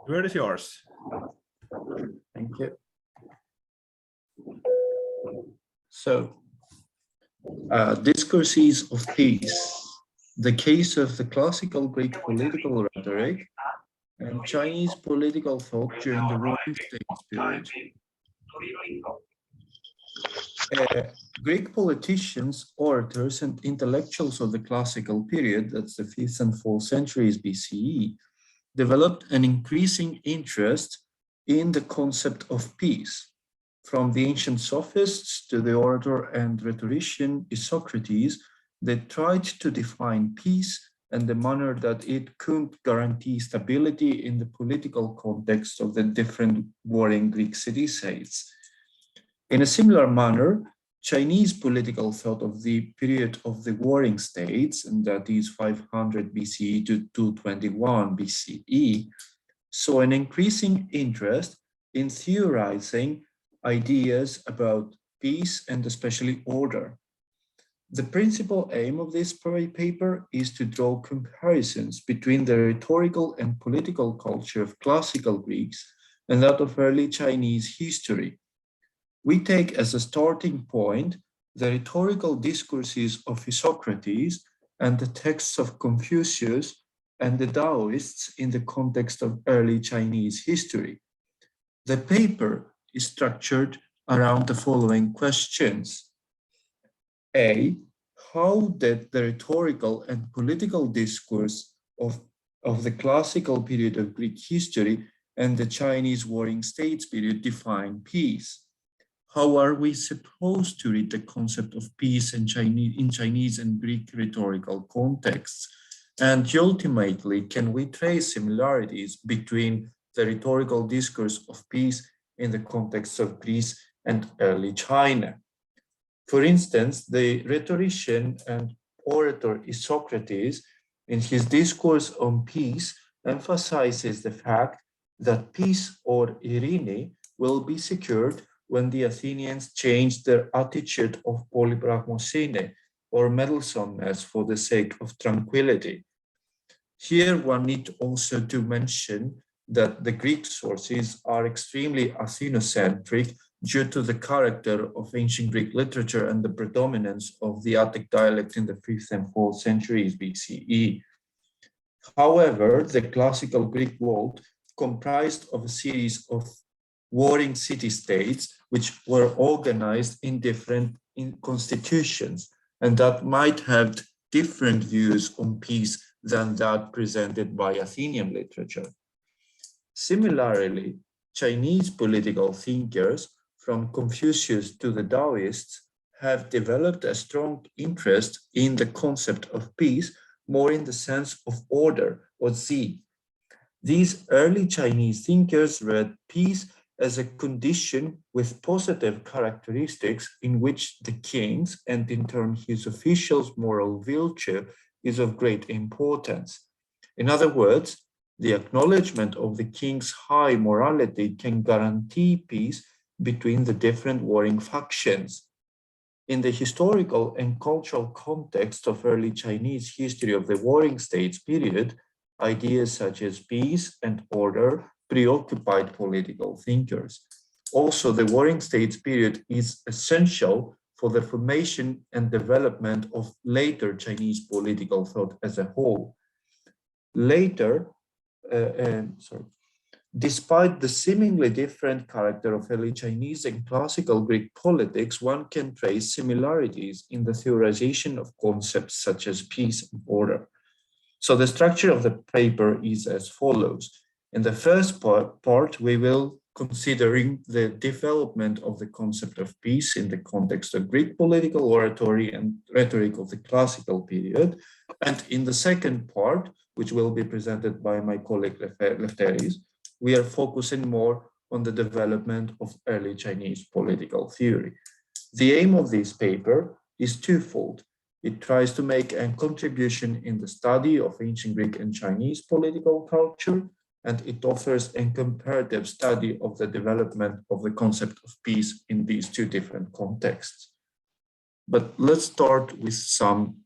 The word is yours. Thank you. So, Discourses of Peace, the case of the classical Greek political rhetoric and Chinese political thought during the Warring States period. Greek politicians, orators, and intellectuals of the classical period, that's the 5th and 4th centuries BCE, developed an increasing interest in the concept of peace. From the ancient sophists to the orator and rhetorician Socrates, they tried to define peace and the manner that it could guarantee stability in the political context of the different warring Greek city-states. In a similar manner, Chinese political thought of the period of the warring states, and that is 500 BCE to 221 BCE, saw an increasing interest in theorizing ideas about peace and especially order. The principal aim of this paper is to draw comparisons between the rhetorical and political culture of classical Greeks and that of early Chinese history. We take as a starting point the rhetorical discourses of Socrates and the texts of Confucius and the Daoists in the context of early Chinese history. The paper is structured around the following questions. A, how did the rhetorical and political discourse of the classical period of Greek history and the Chinese warring states period define peace? How are we supposed to read the concept of peace in Chinese and Greek rhetorical contexts? And ultimately, can we trace similarities between the rhetorical discourse of peace in the context of Greece and early China? For instance, the rhetorician and orator Socrates, in his discourse on peace, emphasizes the fact that peace, or Irene, will be secured when the Athenians change their attitude of polypragmosine, or meddlesomeness for the sake of tranquility. Here one needs also to mention that the Greek sources are extremely Athenocentric due to the character of ancient Greek literature and the predominance of the Attic dialect in the 5th and 4th centuries BCE. However, the classical Greek world comprised of a series of warring city-states which were organized in different constitutions and that might have different views on peace than that presented by Athenian literature. Similarly, Chinese political thinkers, from Confucius to the Daoists, have developed a strong interest in the concept of peace, more in the sense of order, or zi. These early Chinese thinkers read peace as a condition with positive characteristics in which the king's, and in turn his officials' moral virtue is of great importance. In other words, the acknowledgement of the king's high morality can guarantee peace between the different warring factions. In the historical and cultural context of early Chinese history of the warring states period, ideas such as peace and order preoccupied political thinkers. Also, the warring states period is essential for the formation and development of later Chinese political thought as a whole. Despite the seemingly different character of early Chinese and classical Greek politics, one can trace similarities in the theorization of concepts such as peace and order. So the structure of the paper is as follows. In the first part, we will considering the development of the concept of peace in the context of Greek political oratory and rhetoric of the classical period. And in the second part, which will be presented by my colleague Eleftherios, we are focusing more on the development of early Chinese political theory. The aim of this paper is twofold. It tries to make a contribution in the study of ancient Greek and Chinese political culture, and it offers a comparative study of the development of the concept of peace in these two different contexts. But let's start with some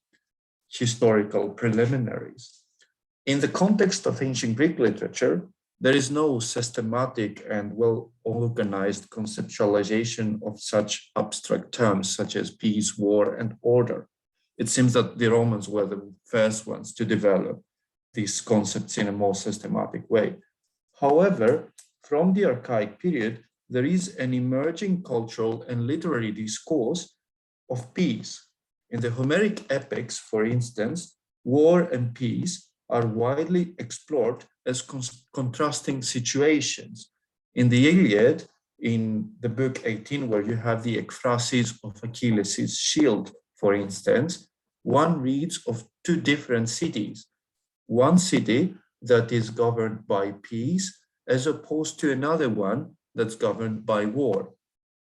historical preliminaries. In the context of ancient Greek literature, There is no systematic and well-organized conceptualization of such abstract terms such as peace, war, and order. It seems that the Romans were the first ones to develop these concepts in a more systematic way. However, from the archaic period, there is an emerging cultural and literary discourse of peace. In the Homeric epics, for instance, war and peace are widely explored as contrasting situations. In the Iliad, in the book 18, where you have the ekphrasis of Achilles' shield, for instance, one reads of two different cities. One city that is governed by peace, as opposed to another one that's governed by war.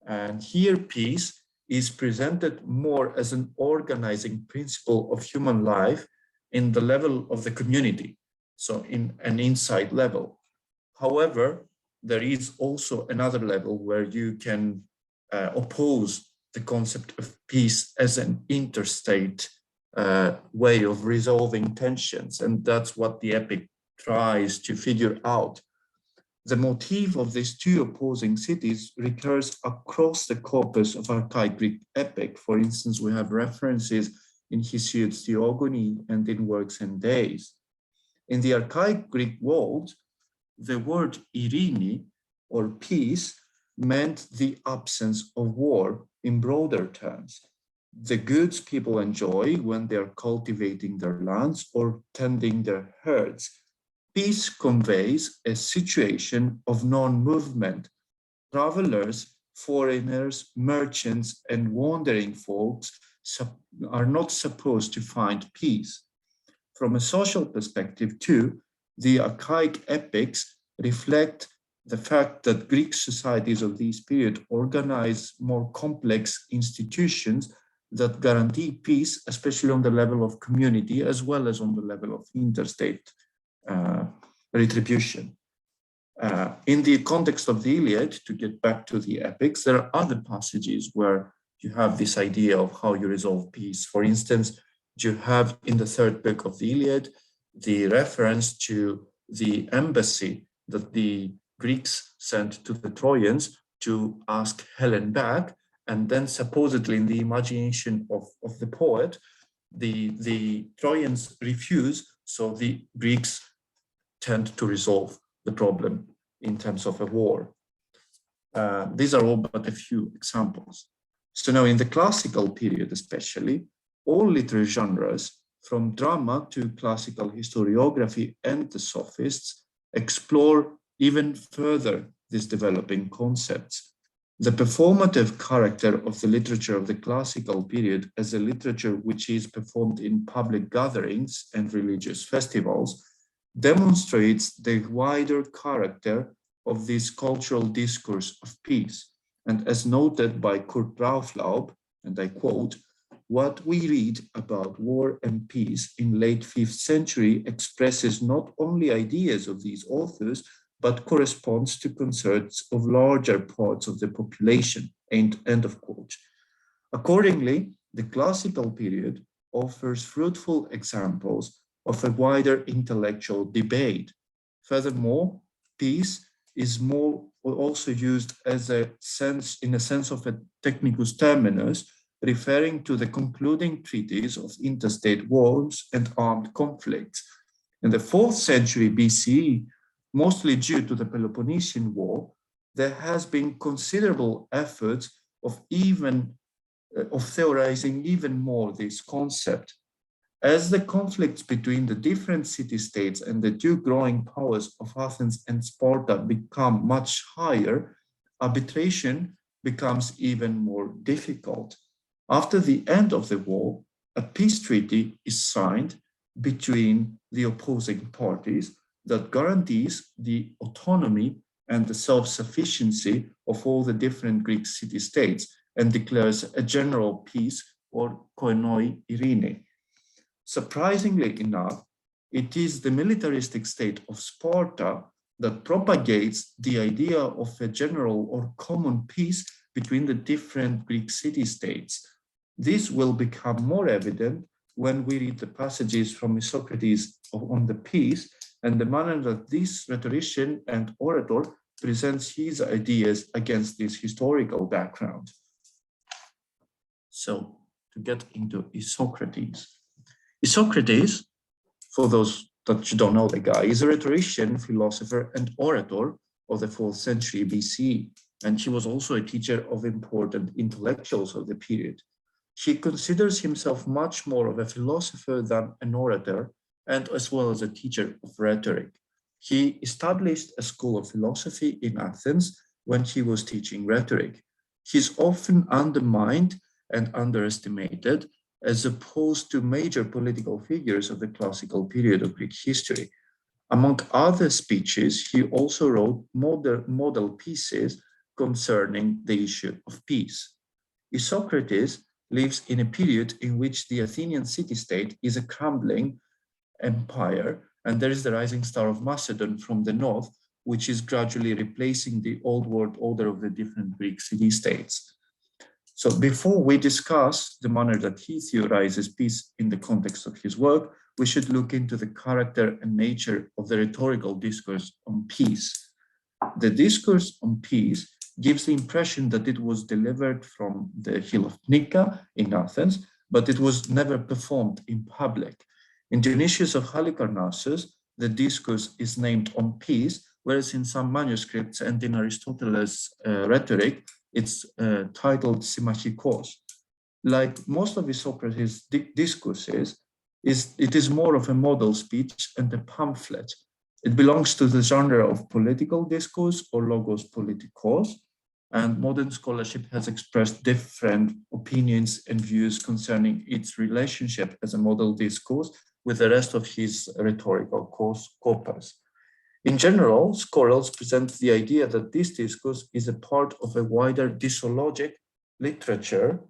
And here, peace is presented more as an organizing principle of human life in the level of the community, so in an inside level. However, there is also another level where you can oppose the concept of peace as an interstate way of resolving tensions, and that's what the epic tries to figure out. The motif of these two opposing cities recurs across the corpus of archaic Greek epic. For instance, we have references in Hesiod's Theogony and in Works and Days. In the archaic Greek world, the word Irene, or peace, meant the absence of war in broader terms. The goods people enjoy when they are cultivating their lands or tending their herds. Peace conveys a situation of non-movement. Travelers, foreigners, merchants, and wandering folks are not supposed to find peace. From a social perspective, too, the archaic epics reflect the fact that Greek societies of this period organize more complex institutions that guarantee peace, especially on the level of community, as well as on the level of interstate retribution. In the context of the Iliad, to get back to the epics, there are other passages where you have this idea of how you resolve peace. For instance, you have in the third book of the Iliad the reference to the embassy that the Greeks sent to the Trojans to ask Helen back, and then supposedly in the imagination of the poet, the Trojans refuse, so the Greeks tend to resolve the problem in terms of a war. These are all but a few examples. So now in the classical period especially, all literary genres, from drama to classical historiography and the sophists, explore even further these developing concepts. The performative character of the literature of the classical period as a literature which is performed in public gatherings and religious festivals demonstrates the wider character of this cultural discourse of peace. And as noted by Kurt Rauflaub, and I quote, "What we read about war and peace in late 5th century expresses not only ideas of these authors, but corresponds to concerns of larger parts of the population," end of quote. Accordingly, the classical period offers fruitful examples of a wider intellectual debate. Furthermore, peace is also used as in a sense of a technicus terminus, referring to the concluding treaties of interstate wars and armed conflicts. In the 4th century BCE, mostly due to the Peloponnesian War, there has been considerable efforts of theorizing even more this concept. As the conflicts between the different city-states and the two growing powers of Athens and Sparta become much higher, arbitration becomes even more difficult. After the end of the war, a peace treaty is signed between the opposing parties that guarantees the autonomy and the self-sufficiency of all the different Greek city-states and declares a general peace, or koinoi Irene. Surprisingly enough, it is the militaristic state of Sparta that propagates the idea of a general or common peace between the different Greek city-states. This will become more evident when we read the passages from Socrates on the peace and the manner that this rhetorician and orator presents his ideas against this historical background. So, to get into Isocrates. Isocrates, for those that you don't know the guy, is a rhetorician, philosopher, and orator of the 4th century BCE, and he was also a teacher of important intellectuals of the period. He considers himself much more of a philosopher than an orator, and as well as a teacher of rhetoric. He established a school of philosophy in Athens when he was teaching rhetoric. He's often undermined and underestimated as opposed to major political figures of the classical period of Greek history. Among other speeches, he also wrote model pieces concerning the issue of peace. Isocrates lives in a period in which the Athenian city-state is a crumbling empire, and there is the rising star of Macedon from the north, which is gradually replacing the old world order of the different Greek city-states. So before we discuss the manner that he theorizes peace in the context of his work, we should look into the character and nature of the rhetorical discourse on peace. The discourse on peace gives the impression that it was delivered from the hill of Nika in Athens, but it was never performed in public. In Dionysius of Halicarnassus, the discourse is named on peace, whereas in some manuscripts and in Aristotle's Rhetoric, it's titled Simachikos. Like most of Isocrates' discourses, it is more of a model speech and a pamphlet. It belongs to the genre of political discourse or logos politikos, and modern scholarship has expressed different opinions and views concerning its relationship as a model discourse with the rest of his rhetorical corpus. In general, scholars present the idea that this discourse is a part of a wider disologic literature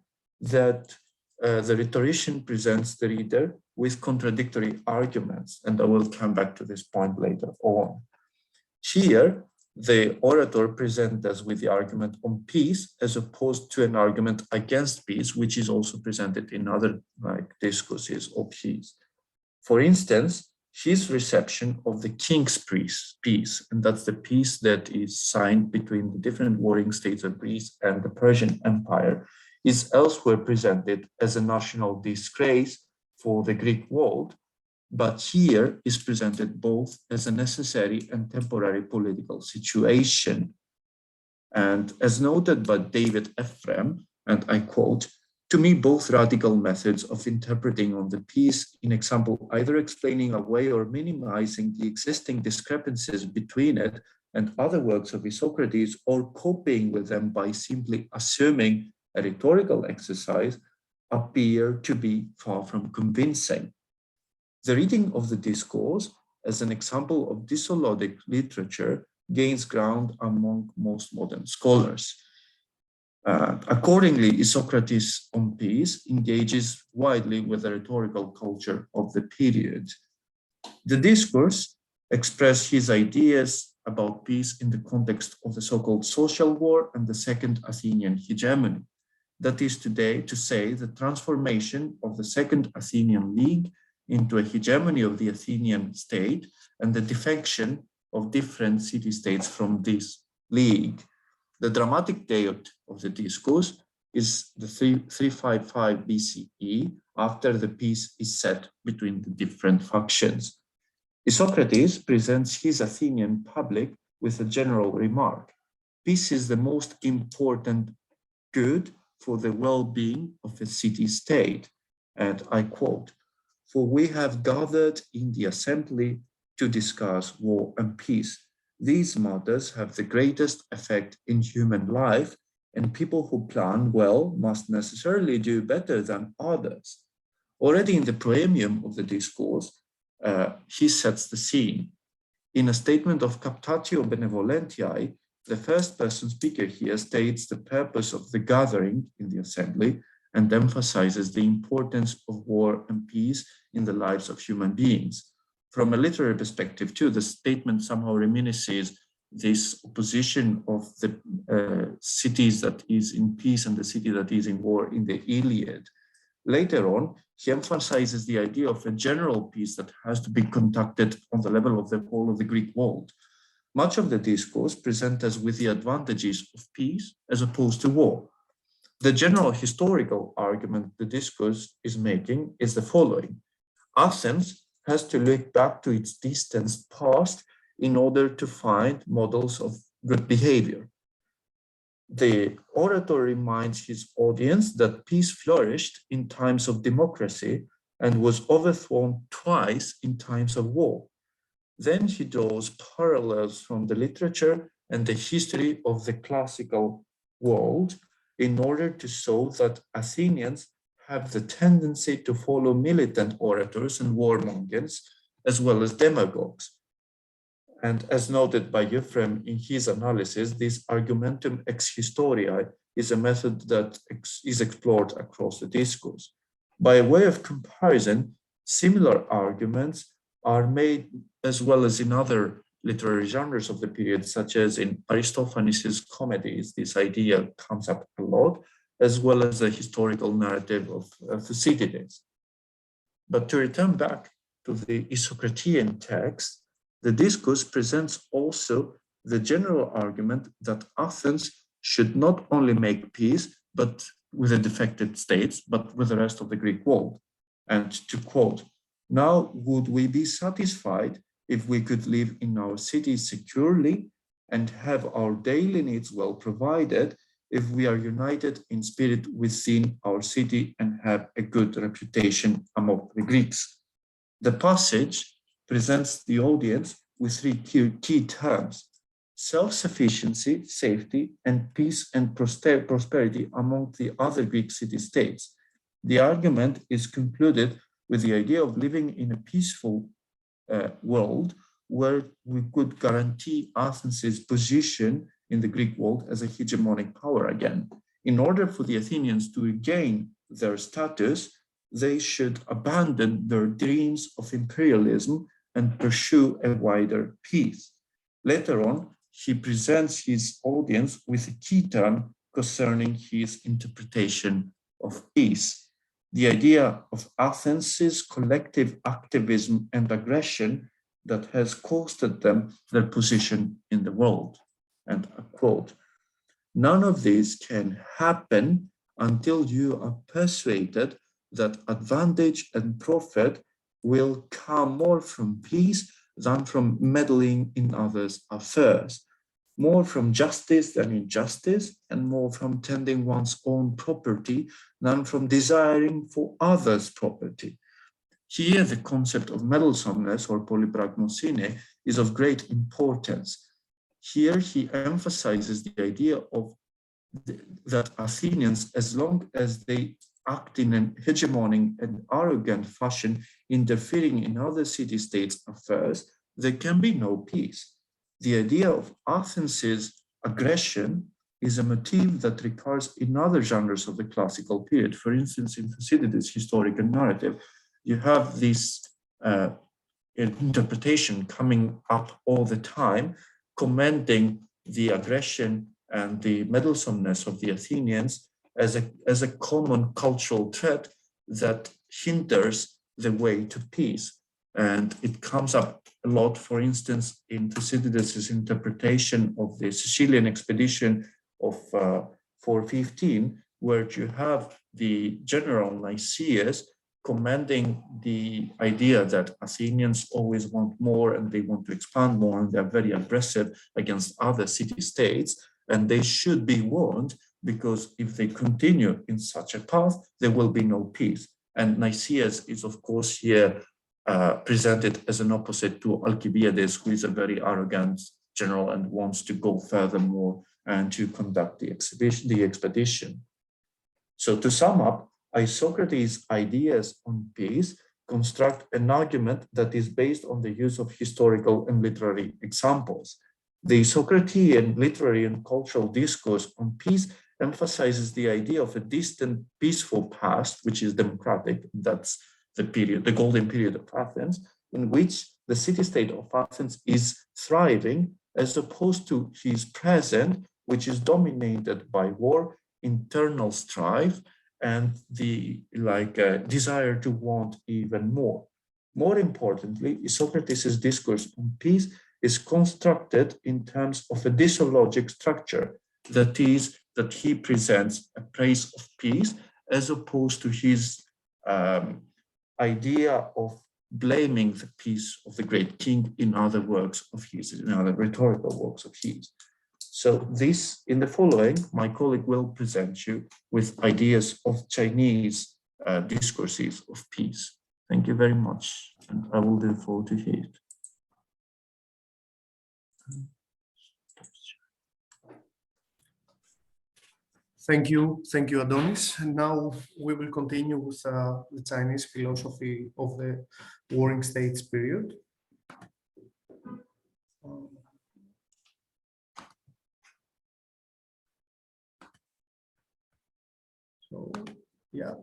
that the rhetorician presents the reader with contradictory arguments, and I will come back to this point later on. Here, the orator presents us with the argument on peace as opposed to an argument against peace, which is also presented in other discourses of his. For instance, his reception of the king's peace, and that's the peace that is signed between the different warring states of Greece and the Persian Empire, is elsewhere presented as a national disgrace for the Greek world, but here is presented both as a necessary and temporary political situation. And as noted by David Ephraim, and I quote, "To me, both radical methods of interpreting on the peace, in example, either explaining away or minimizing the existing discrepancies between it and other works of Isocrates, or copying with them by simply assuming a rhetorical exercise, appear to be far from convincing." The reading of the discourse as an example of disologic literature gains ground among most modern scholars. Accordingly, Isocrates on peace engages widely with the rhetorical culture of the period. The discourse expresses his ideas about peace in the context of the so-called social war and the Second Athenian hegemony. That is today to say the transformation of the Second Athenian League into a hegemony of the Athenian state and the defection of different city-states from this league. The dramatic date of the discourse is the 355 BCE, after the peace is set between the different factions. Isocrates presents his Athenian public with a general remark: peace is the most important good for the well-being of a city-state. And I quote, "For we have gathered in the assembly to discuss war and peace. These matters have the greatest effect in human life, and people who plan well must necessarily do better than others." Already in the proemium of the discourse, he sets the scene. In a statement of Captatio Benevolentiae, the first person speaker here states the purpose of the gathering in the assembly and emphasizes the importance of war and peace in the lives of human beings. From a literary perspective too, the statement somehow reminisces this opposition of the cities that is in peace and the city that is in war in the Iliad. Later on, he emphasizes the idea of a general peace that has to be conducted on the level of the whole of the Greek world. Much of the discourse presents us with the advantages of peace as opposed to war. The general historical argument the discourse is making is the following. Athens has to look back to its distant past in order to find models of good behavior. The orator reminds his audience that peace flourished in times of democracy and was overthrown twice in times of war. Then he draws parallels from the literature and the history of the classical world in order to show that Athenians have the tendency to follow militant orators and warmongers, as well as demagogues. And as noted by Euphrem in his analysis, this argumentum ex historiae is a method that is explored across the discourse. By way of comparison, similar arguments are made as well as in other literary genres of the period, such as in Aristophanes' comedies. This idea comes up a lot, as well as the historical narrative of Thucydides. But to return back to the Isocratian text, the discourse presents also the general argument that Athens should not only make peace, but with the defected states, but with the rest of the Greek world. And to quote, "Now would we be satisfied if we could live in our cities securely and have our daily needs well provided, if we are united in spirit within our city and have a good reputation among the Greeks." The passage presents the audience with three key terms: self-sufficiency, safety, and peace and prosperity among the other Greek city-states. The argument is concluded with the idea of living in a peaceful world where we could guarantee Athens' position in the Greek world as a hegemonic power again. In order for the Athenians to regain their status, they should abandon their dreams of imperialism and pursue a wider peace. Later on, he presents his audience with a key term concerning his interpretation of peace. The idea of Athens' collective activism and aggression that has costed them their position in the world. And I quote, "None of this can happen until you are persuaded that advantage and profit will come more from peace than from meddling in others' affairs, more from justice than injustice, and more from tending one's own property than from desiring for others' property." Here, the concept of meddlesomeness or polypragmosine is of great importance. Here, he emphasizes the idea of that Athenians, as long as they act in an hegemonic and arrogant fashion, interfering in other city-states' affairs, there can be no peace. The idea of Athens' aggression is a motif that recurs in other genres of the classical period. For instance, in Thucydides' historical narrative, you have this interpretation coming up all the time, commending the aggression and the meddlesomeness of the Athenians as a common cultural threat that hinders the way to peace. And it comes up a lot, for instance, in Thucydides' interpretation of the Sicilian expedition of 415, where you have the general Nicias commending the idea that Athenians always want more and they want to expand more, and they're very aggressive against other city-states, and they should be warned, because if they continue in such a path, there will be no peace. And Nicias is, of course, here presented as an opposite to Alcibiades, who is a very arrogant general and wants to go furthermore and to conduct the expedition. So to sum up, Isocrates' ideas on peace construct an argument that is based on the use of historical and literary examples. The Socratean literary and cultural discourse on peace emphasizes the idea of a distant, peaceful past, which is democratic. That's the period, the golden period of Athens, in which the city-state of Athens is thriving, as opposed to his present, which is dominated by war, internal strife, and the desire to want even more. More importantly, Socrates' discourse on peace is constructed in terms of a disalogic structure, that is, that he presents a praise of peace as opposed to his idea of blaming the peace of the great king in other works of his, in other rhetorical works of his. So this, in the following, my colleague will present you with ideas of Chinese discourses of peace. Thank you very much, and I will defer to it. Thank you, Adonis. And now we will continue with the Chinese philosophy of the Warring States period. So, yeah.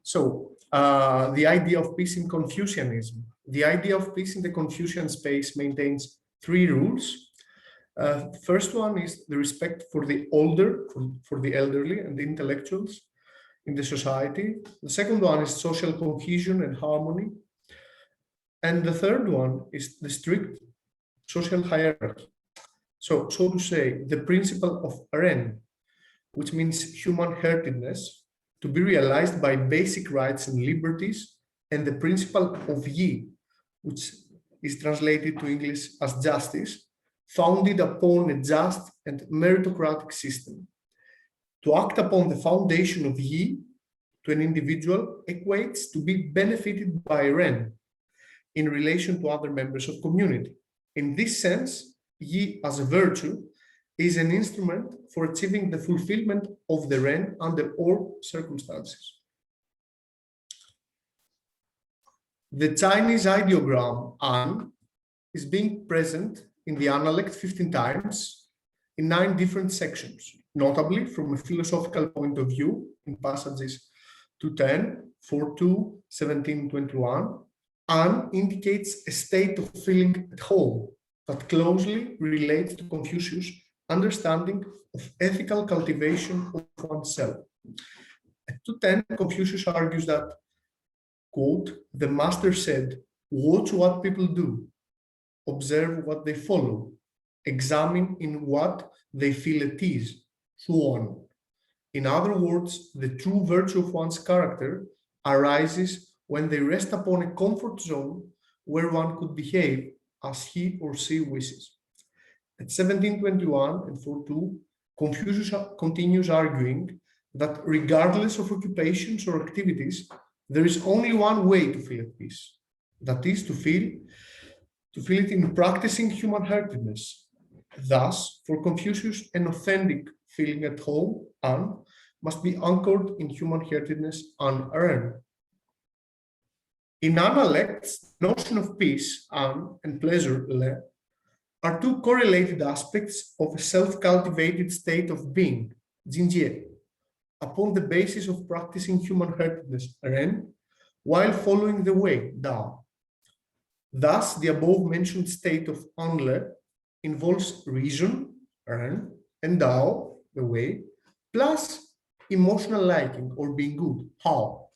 So, the idea of peace in Confucianism. The idea of peace in the Confucian space maintains three rules. First one is the respect for the older, for the elderly and the intellectuals in the society. The second one is social cohesion and harmony. And the third one is the strict social hierarchy. So to say, the principle of Ren, which means human-heartedness, to be realized by basic rights and liberties, and the principle of Yi, which is translated to English as justice, founded upon a just and meritocratic system. To act upon the foundation of Yi to an individual equates to be benefited by Ren in relation to other members of community. In this sense, Yi as a virtue is an instrument for achieving the fulfillment of the Ren under all circumstances. The Chinese ideogram An is being present in the Analect 15 times in 9 different sections, notably from a philosophical point of view in passages 210, 42, 17, 21. An indicates a state of feeling at home that closely relates to Confucius' understanding of ethical cultivation of oneself. At 210, Confucius argues that, quote, the master said, watch what people do, observe what they follow, examine in what they feel at ease, so on. In other words, the true virtue of one's character arises when they rest upon a comfort zone where one could behave as he or she wishes. At 1721 and 42, Confucius continues arguing that regardless of occupations or activities, there is only one way to feel at peace. That is to feel it in practicing human-heartedness. Thus, for Confucius, an authentic feeling at home, An, must be anchored in human-heartedness, An. In Analects, the notion of peace, An, and pleasure, Le, are two correlated aspects of a self-cultivated state of being, Jinjie, upon the basis of practicing human-heartedness, Ren, while following the way, Dao. Thus, the above-mentioned state of Anle involves reason, Ren, and Dao, the way, plus emotional liking or being good, Hao.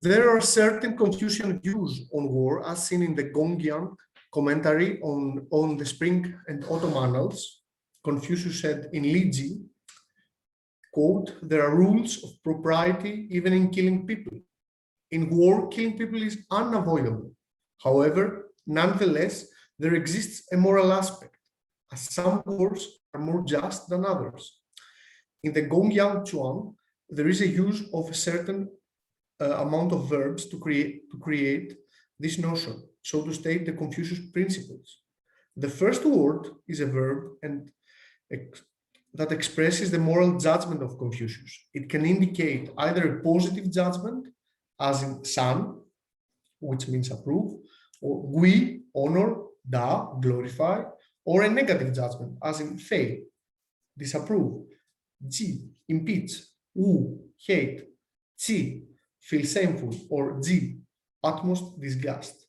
There are certain Confucian views on war, as seen in the Gongyan commentary on the Spring and Autumn Annals. Confucius said in Liji, quote, there are rules of propriety even in killing people. In war, killing people is unavoidable. However, nonetheless, there exists a moral aspect, as some wars are more just than others. In the Gongyang Chuang, there is a use of a certain amount of verbs to create this notion, so to state the Confucius principles. The first word is a verb and that expresses the moral judgment of Confucius. It can indicate either a positive judgment, as in san, which means approve, or gui, honor, da, glorify, or a negative judgment, as in fail, disapprove, ji, impeach, wu, hate, chi, feel shameful, or ji, utmost disgust.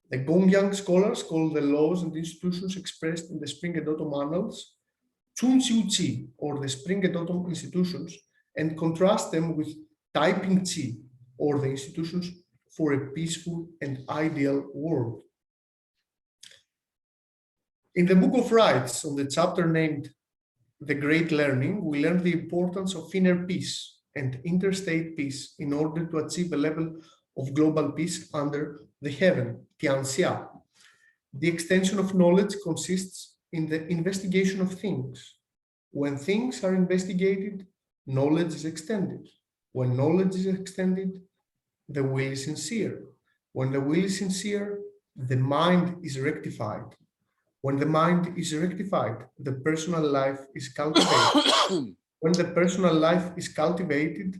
The Gongyang scholars call the laws and institutions expressed in the Spring and Autumn Annals Chunxiu-Chi, or the Spring and Autumn institutions, and contrast them with Taiping-Chi, or the institutions for a peaceful and ideal world. In the Book of Rites, on the chapter named The Great Learning, we learn the importance of inner peace and interstate peace in order to achieve a level of global peace under the heaven, Tianxia. The extension of knowledge consists in the investigation of things. When things are investigated, knowledge is extended. When knowledge is extended, the will is sincere. When the will is sincere, the mind is rectified. When the mind is rectified, the personal life is cultivated. When the personal life is cultivated,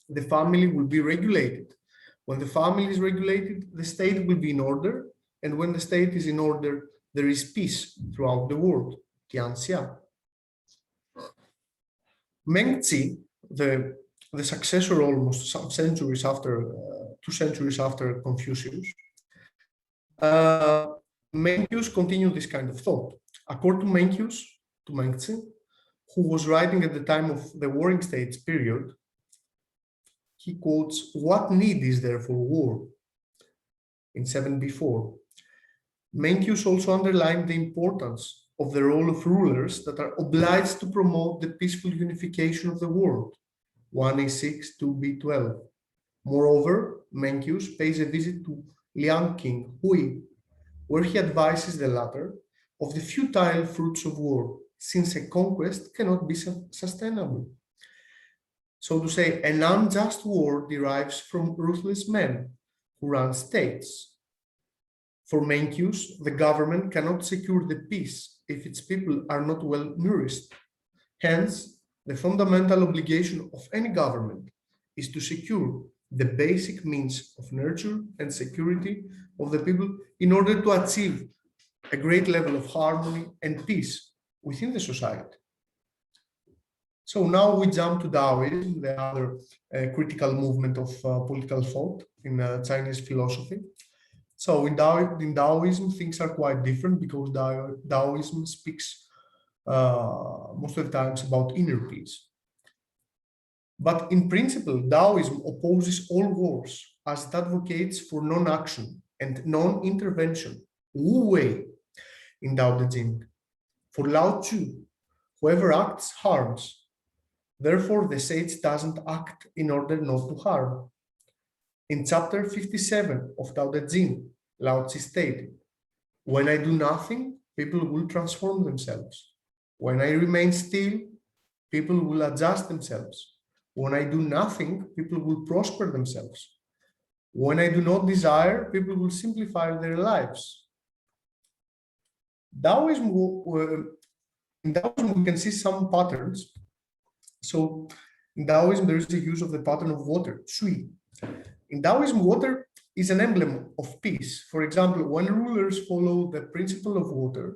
the family will be regulated. When the family is regulated, the state will be in order. And when the state is in order, there is peace throughout the world. Tianxia. Mengzi, the successor almost some centuries after, 2 centuries after Confucius, Mencius continued this kind of thought. According to Mencius, to Mengzi, who was writing at the time of the Warring States period, he quotes, "What need is there for war?" in 7b4. Mencius also underlined the importance of the role of rulers that are obliged to promote the peaceful unification of the world, 1a6, 2b12. Moreover, Mencius pays a visit to Liang King Hui, where he advises the latter of the futile fruits of war, since a conquest cannot be sustainable. So to say, an unjust war derives from ruthless men who run states. For Mencius, the government cannot secure the peace if its people are not well nourished. Hence, the fundamental obligation of any government is to secure the basic means of nurture and security of the people in order to achieve a great level of harmony and peace within the society. So now we jump to Daoism, the other critical movement of political thought in Chinese philosophy. So in Daoism, things are quite different because Daoism speaks most of the times about inner peace. But in principle, Daoism opposes all wars as it advocates for non-action and non-intervention, Wu Wei in Tao Te Ching. For Lao Tzu, whoever acts harms. Therefore, the sage doesn't act in order not to harm. In chapter 57 of Tao Te Ching, Lao Tzu stated, "When I do nothing, people will transform themselves. When I remain still, people will adjust themselves. When I do nothing, people will prosper themselves. When I do not desire, people will simplify their lives." In Daoism, we can see some patterns. So in Daoism, there is the use of the pattern of water, shui. In Daoism, water is an emblem of peace. For example, when rulers follow the principle of water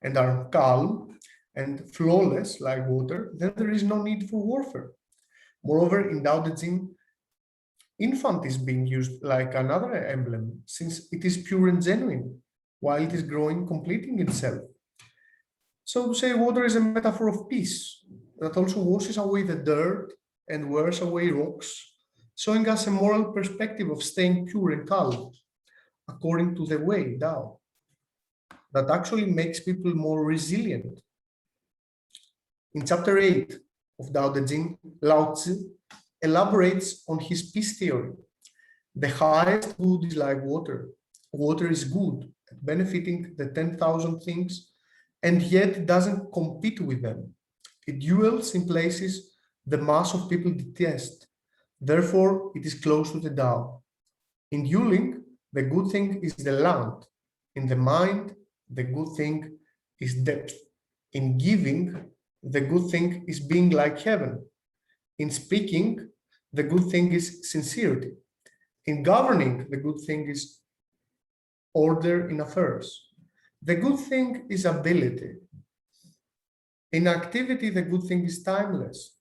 and are calm and flawless like water, then there is no need for warfare. Moreover, in Tao Te Ching, infant is being used like another emblem, since it is pure and genuine, while it is growing, completing itself. So to say, water is a metaphor of peace that also washes away the dirt and wears away rocks, showing us a moral perspective of staying pure and calm, according to the way, Tao, that actually makes people more resilient. In chapter 8 of Tao Te Ching, Lao Tzu elaborates on his peace theory. The highest good is like water. Water is good, benefiting the 10,000 things, and yet it doesn't compete with them. It dwells in places the mass of people detest. Therefore, it is close to the Tao. In dueling, the good thing is the land. In the mind, the good thing is depth. In giving, the good thing is being like heaven. In speaking, the good thing is sincerity. In governing, the good thing is order in affairs. The good thing is ability. In activity, the good thing is timeliness.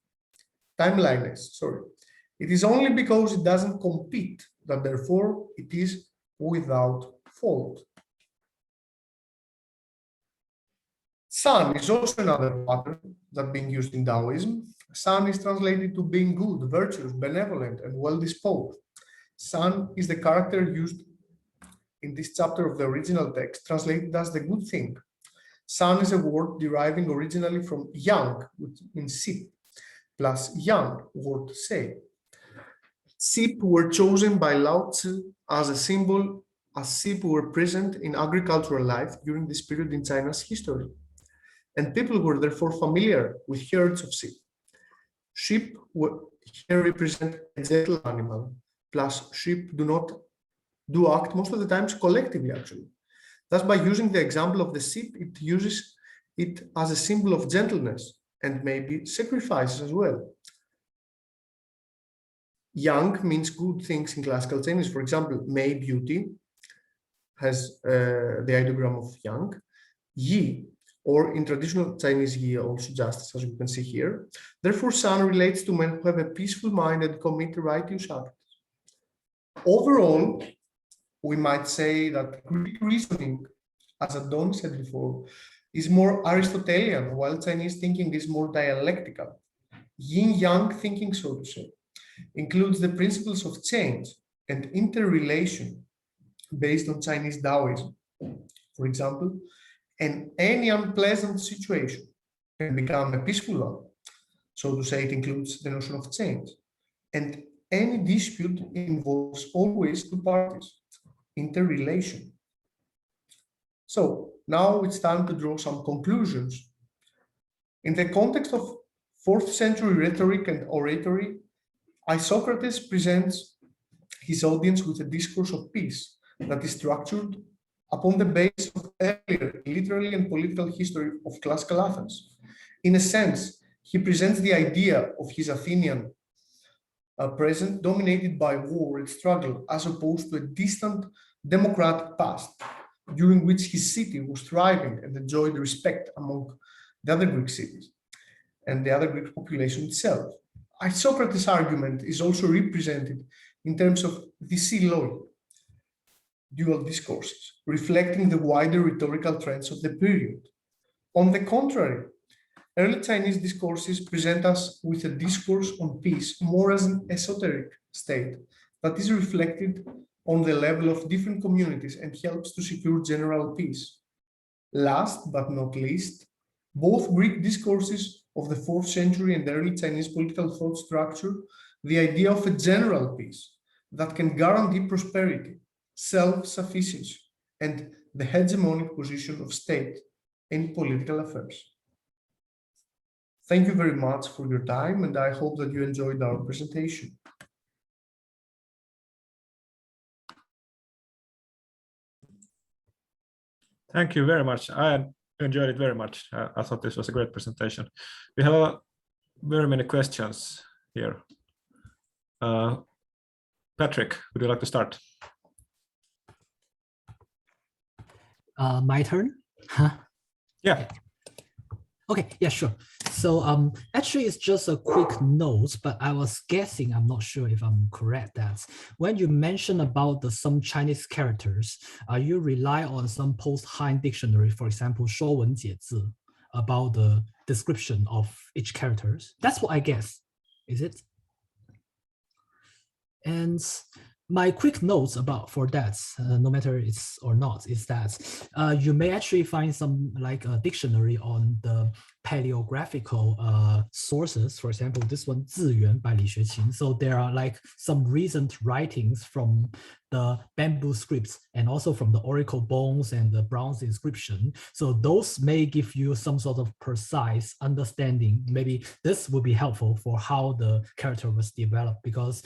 It is only because it doesn't compete that therefore it is without fault. Sun is also another pattern that being used in Daoism. Sun is translated to being good, virtuous, benevolent, and well-disposed. Sun is the character used in this chapter of the original text, translated as the good thing. Sun is a word deriving originally from yang, which means sheep, plus yang, word say. Sheep were chosen by Lao Tzu as a symbol, as sheep were present in agricultural life during this period in China's history. And people were therefore familiar with herds of sheep. Sheep here represent a gentle animal, plus sheep do act most of the times collectively, actually. Thus, by using the example of the sheep, it uses it as a symbol of gentleness and maybe sacrifices as well. Yang means good things in classical Chinese. For example, Mei, beauty, has the ideogram of yang. Yi, or in traditional Chinese Yi, also justice, as you can see here. Therefore, Sun relates to men who have a peaceful mind and commit righteous acts. Overall, we might say that Greek reasoning, as Adon said before, is more Aristotelian, while Chinese thinking is more dialectical. Yin-yang thinking, so to say, includes the principles of change and interrelation based on Chinese Daoism. For example, any unpleasant situation can become a peaceful one. So to say, it includes the notion of change. And any dispute involves always two parties, interrelation. So now it's time to draw some conclusions. In the context of 4th century rhetoric and oratory, Isocrates presents his audience with a discourse of peace that is structured upon the basis of earlier literary and political history of classical Athens. In a sense, he presents the idea of his Athenian present dominated by war and struggle, as opposed to a distant democratic past, during which his city was thriving and enjoyed respect among the other Greek cities and the other Greek population itself. Isocrates' argument is also represented in terms of the Silogy, dual discourses, reflecting the wider rhetorical trends of the period. On the contrary, early Chinese discourses present us with a discourse on peace more as an esoteric state that is reflected on the level of different communities and helps to secure general peace. Last but not least, both Greek discourses of the 4th century and early Chinese political thought structure the idea of a general peace that can guarantee prosperity, self-sufficiency, and the hegemonic position of state in political affairs. Thank you very much for your time, and I hope that you enjoyed our presentation. Thank you very much. I enjoyed it very much. I thought this was a great presentation. We have very many questions here. Patrick, would you like to start? My turn? Huh? Yeah. Okay, yeah, sure. So actually it's just a quick note, but I was guessing, I'm not sure if I'm correct, that when you mention about some Chinese characters, you rely on some post-Han dictionary, for example, 说文解字, about the description of each characters. That's what I guess, is it? And my quick notes for that, no matter it's or not, is that you may actually find some like a dictionary on the paleographical sources. For example, this one, 字源 by Li Xueqin. So there are like some recent writings from the bamboo scripts and also from the oracle bones and the bronze inscription. So those may give you some sort of precise understanding. Maybe this would be helpful for how the character was developed, because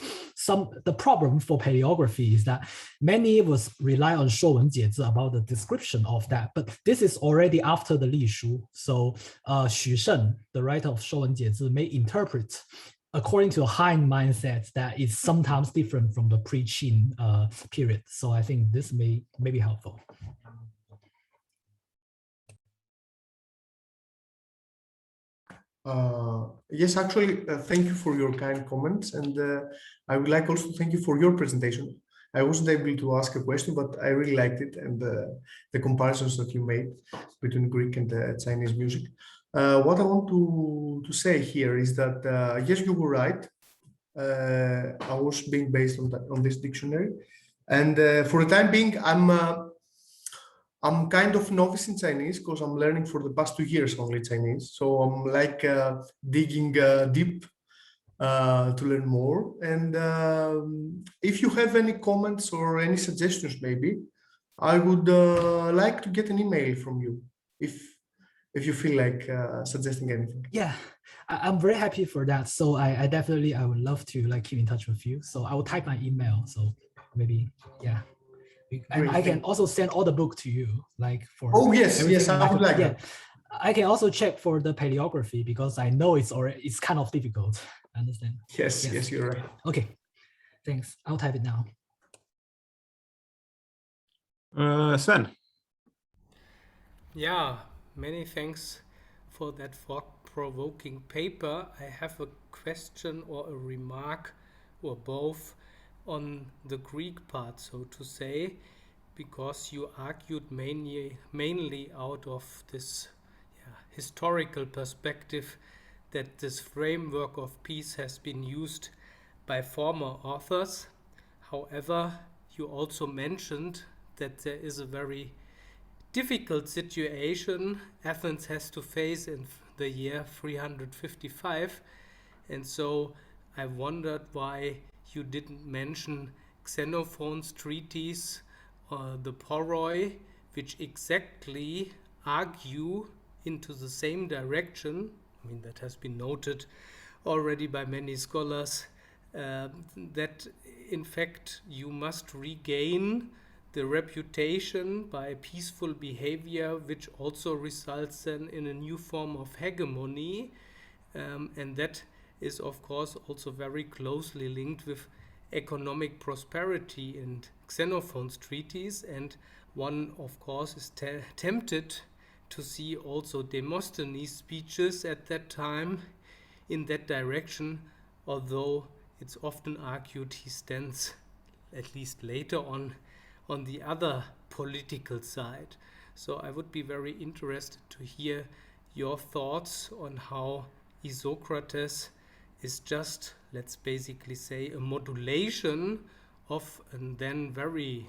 the problem for paleography is that many of us rely on 说文解字 about the description of that, but this is already after the Li Shu. So Xu Sheng, the writer of 说文解字, may interpret according to a Han mindset that is sometimes different from the pre-Qin period. So I think this may be helpful. Yes, actually, thank you for your kind comments. And I would like also to thank you for your presentation. I wasn't able to ask a question, but I really liked it, and the comparisons that you made between Greek and Chinese music. What I want to say here is that yes, you were right. I was being based on this dictionary, and for the time being, I'm kind of novice in Chinese because I'm learning for the past 2 years only Chinese. So I'm like digging deep to learn more. And if you have any comments or any suggestions, maybe I would like to get an email from you if you feel like suggesting anything. Yeah, I'm very happy for that. So I definitely, I would love to like keep in touch with you. So I will type my email. So maybe, yeah. And I can also send all the book to you, like for. Oh yes, yes, I would like that. I can also check for the paleography because I know it's kind of difficult. I understand. Yes, you're right. Okay, thanks. I'll type it now. Sven. Yeah, many thanks for that thought-provoking paper. I have a question or a remark or both on the Greek part, so to say, because you argued mainly out of this historical perspective that this framework of peace has been used by former authors. However, you also mentioned that there is a very difficult situation Athens has to face in the year 355, and so I wondered why you didn't mention Xenophon's treatise, the Poroi, which exactly argue into the same direction. I mean, that has been noted already by many scholars, that in fact you must regain the reputation by peaceful behavior, which also results then in a new form of hegemony, and that is of course also very closely linked with economic prosperity in Xenophon's treatise, and one of course is tempted to see also Demosthenes' speeches at that time in that direction, although it's often argued he stands, at least later on the other political side. So I would be very interested to hear your thoughts on how Isocrates is just, let's basically say, a modulation of a then very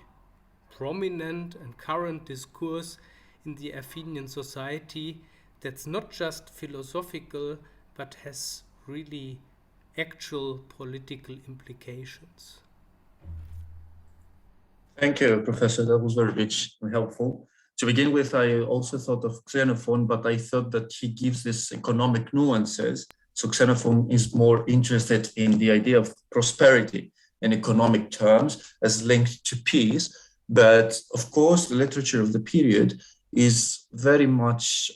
prominent and current discourse in the Athenian society that's not just philosophical but has really actual political implications. Thank you, Professor. That was very rich and helpful. To begin with, I also thought of Xenophon, but I thought that he gives this economic nuances. So Xenophon is more interested in the idea of prosperity in economic terms as linked to peace. But of course, the literature of the period is very much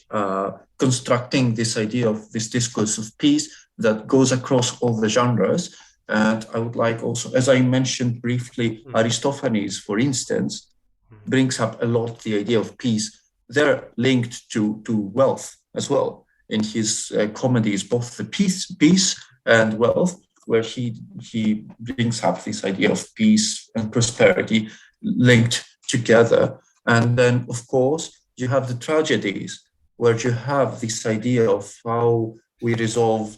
constructing this idea of this discourse of peace that goes across all the genres. And I would like also, as I mentioned briefly, Aristophanes, for instance, brings up a lot the idea of peace. They're linked to wealth as well in his comedies, both the peace and wealth, where he brings up this idea of peace and prosperity linked together. And then, of course, you have the tragedies, where you have this idea of how we resolve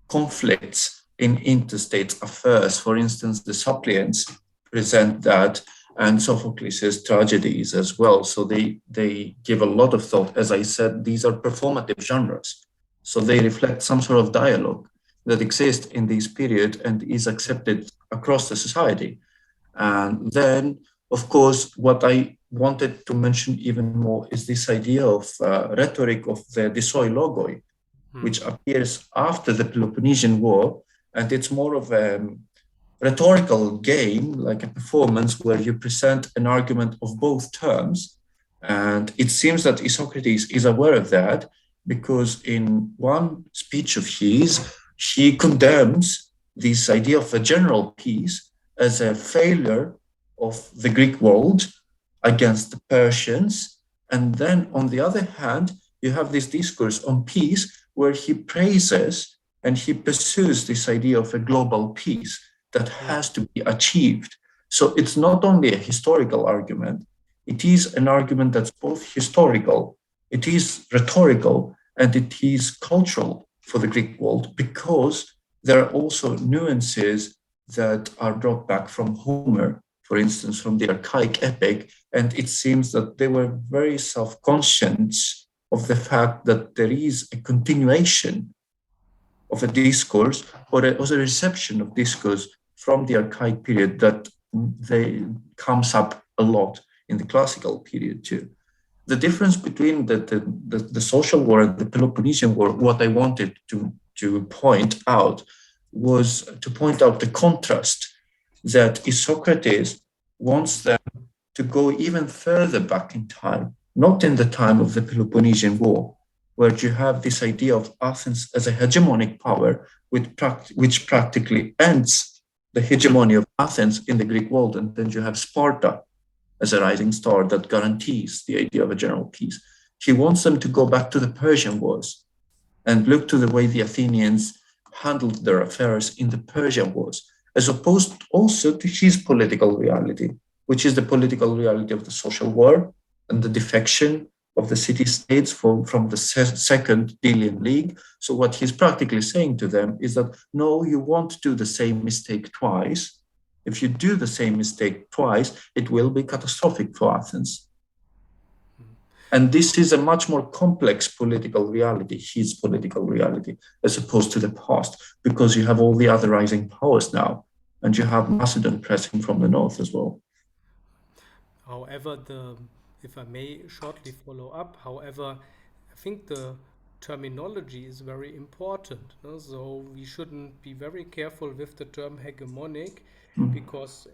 conflicts in interstate affairs. For instance, the suppliants present that, and Sophocles' tragedies as well. So they give a lot of thought. As I said, these are performative genres. So they reflect some sort of dialogue that exists in this period and is accepted across the society. And then, of course, what I wanted to mention even more is this idea of rhetoric of the Disoi Logoi, which appears after the Peloponnesian War. And it's more of a rhetorical game, like a performance where you present an argument of both terms. And it seems that Isocrates is aware of that, because in one speech of his, he condemns this idea of a general peace as a failure of the Greek world against the Persians. And then on the other hand, you have this discourse on peace where he praises and he pursues this idea of a global peace that has to be achieved. So it's not only a historical argument, it is an argument that's both historical, it is rhetorical, and it is cultural for the Greek world, because there are also nuances that are brought back from Homer, for instance, from the archaic epic, and it seems that they were very self-conscious of the fact that there is a continuation of a discourse or a reception of discourse from the archaic period that comes up a lot in the classical period too. The difference between the social war and the Peloponnesian War, what I wanted to point out was to point out the contrast that Isocrates wants them to go even further back in time, not in the time of the Peloponnesian War, where you have this idea of Athens as a hegemonic power, which practically ends the hegemony of Athens in the Greek world, and then you have Sparta as a rising star that guarantees the idea of a general peace. He wants them to go back to the Persian Wars and look to the way the Athenians handled their affairs in the Persian Wars, as opposed also to his political reality, which is the political reality of the social war and the defection of the city-states from the Second Delian League. So what he's practically saying to them is that, no, you won't do the same mistake twice. If you do the same mistake twice, it will be catastrophic for Athens. And this is a much more complex political reality, his political reality, as opposed to the past, because you have all the other rising powers now, and you have Macedon pressing from the north as well. However, if I may shortly follow up, however, I think the terminology is very important. So we shouldn't be very careful with the term hegemonic, because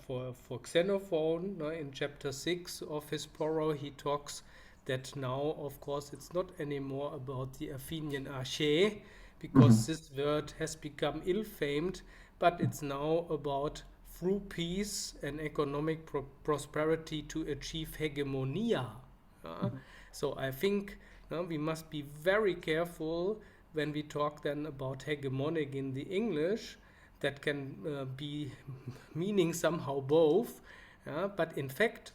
for Xenophon, in chapter 6 of his Poro, he talks that now, of course, it's not anymore about the Athenian arche, because this word has become ill-famed, but it's now about through peace and economic prosperity to achieve hegemonia. So I think we must be very careful when we talk then about hegemonic in the English. That can be meaning somehow both, but in fact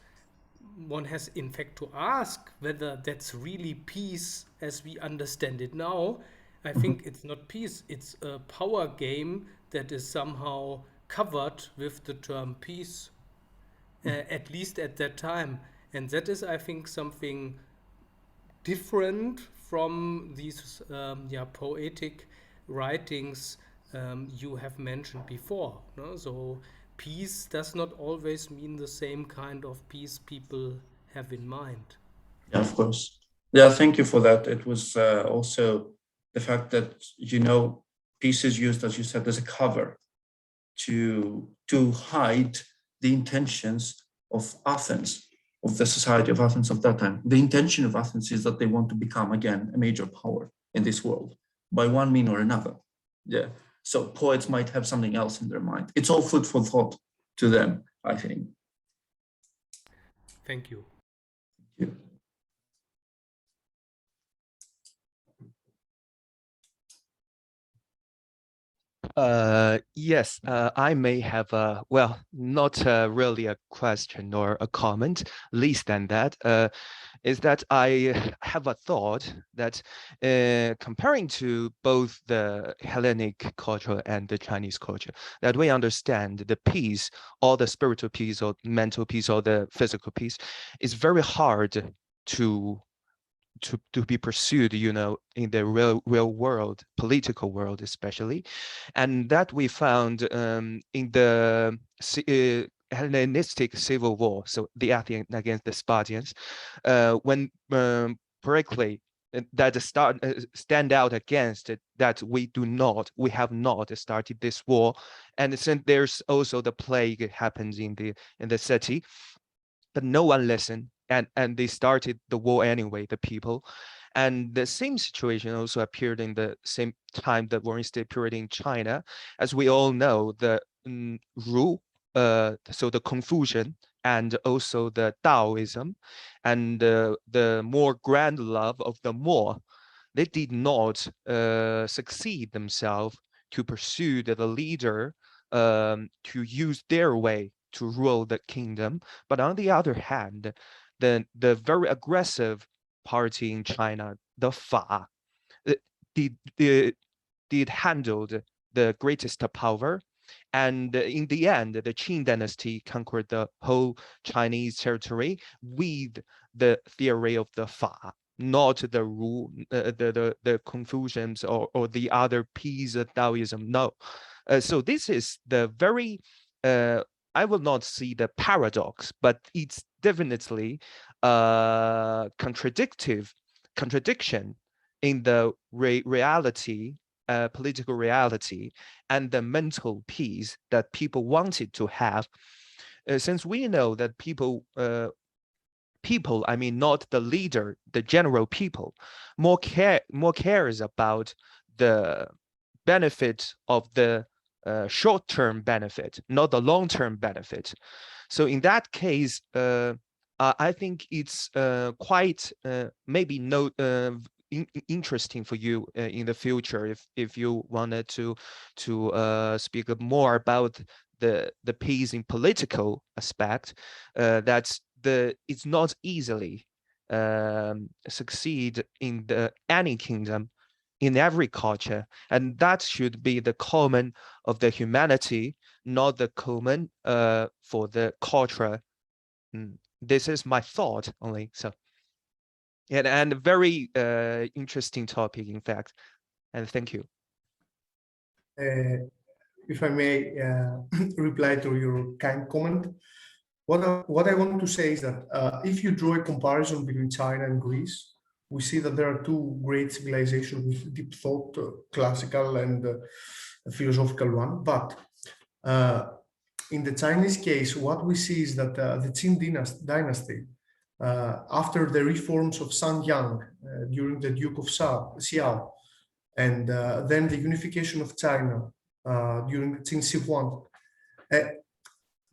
one has in fact to ask whether that's really peace as we understand it now. I think it's not peace, it's a power game that is somehow covered with the term peace, at least at that time. And that is, I think, something different from these poetic writings you have mentioned before. So peace does not always mean the same kind of peace people have in mind. Yeah, of course. Yeah, thank you for that. It was also the fact that, peace is used, as you said, as a cover to hide the intentions of Athens, of the society of Athens of that time. The intention of Athens is that they want to become again a major power in this world by one mean or another. Yeah. So poets might have something else in their mind. It's all food for thought to them, I think. Thank you. Thank you. Yes, I may have not really a question or a comment, least than that, is that I have a thought that comparing to both the Hellenic culture and the Chinese culture, that we understand the peace, or the spiritual peace or mental peace or the physical peace, is very hard to be pursued, in the real world, political world especially, and that we found in the Hellenistic civil war, so the Athenians against the Spartans, when Pericles that stand out against it, that we have not started this war, and since there's also the plague happens in the city, but no one listened, and they started the war anyway, the people. And the same situation also appeared in the same time that Warring-State period in China. As we all know, the rule, so the Confucian and also the Daoism and the more grand love of the more, they did not succeed themselves to pursue the leader to use their way to rule the kingdom. But on the other hand, the very aggressive party in China, the Fa, did handled the greatest power. And in the end, the Qing dynasty conquered the whole Chinese territory with the theory of the Fa, not the rule, the Confucians or the other piece of Daoism. No. So this is the very, I will not see the paradox, but it's definitely a contradiction in the reality, political reality, and the mental peace that people wanted to have. Since we know that people, I mean, not the leader, the general people, more cares about the benefit of the short-term benefit, not the long-term benefit. So in that case, I think it's quite maybe interesting for you in the future if you wanted to speak more about the peace in political aspect, that it's not easily succeed in any kingdom, in every culture, and that should be the common of the humanity, not the common for the culture. This is my thought only. So, and a very interesting topic, in fact. And thank you. If I may reply to your kind comment, what I want to say is that if you draw a comparison between China and Greece, we see that there are two great civilizations with deep thought, classical and philosophical one. But in the Chinese case, what we see is that the Qing dynasty, after the reforms of Sun Yang during the Duke of Xiao, and then the unification of China during the Qing Shi Huang,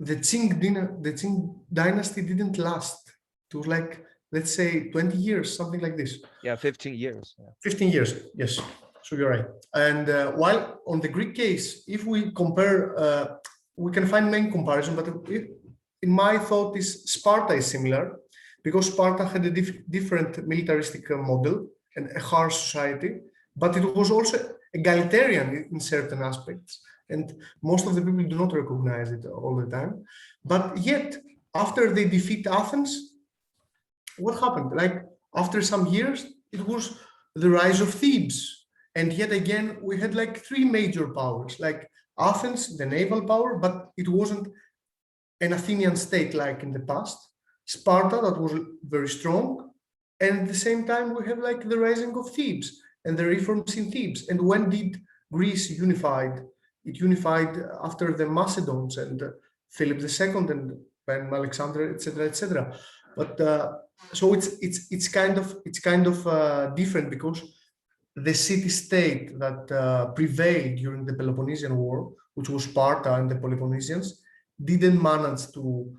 the Qing dynasty didn't last. It was like, let's say 20 years, something like this. Yeah, 15 years. Yeah. 15 years, yes. So you're right. And while on the Greek case, if we compare, we can find main comparison, but in my thought is Sparta is similar, because Sparta had a different militaristic model and a harsh society, but it was also egalitarian in certain aspects. And most of the people do not recognize it all the time. But yet, after they defeat Athens, what happened? Like, after some years, it was the rise of Thebes. And yet again, we had like three major powers, like Athens, the naval power, but it wasn't an Athenian state like in the past. Sparta, that was very strong. And at the same time, we have like the rising of Thebes and the reforms in Thebes. And when did Greece unified? It unified after the Macedons and Philip II and then Alexander, etc., etc. But so it's kind of different, because the city-state that prevailed during the Peloponnesian War, which was Sparta and the Peloponnesians, didn't manage to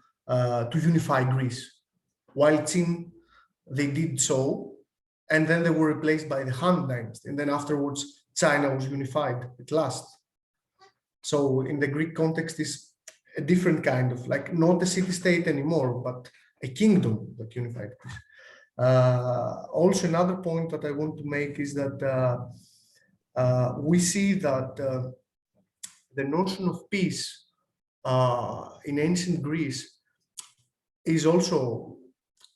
unify Greece, while Qing, they did so, and then they were replaced by the Han Dynasty, and then afterwards China was unified at last. So in the Greek context is a different kind of, like, not a city-state anymore, but a kingdom that unified Greece. Also, another point that I want to make is that we see that the notion of peace in ancient Greece is also,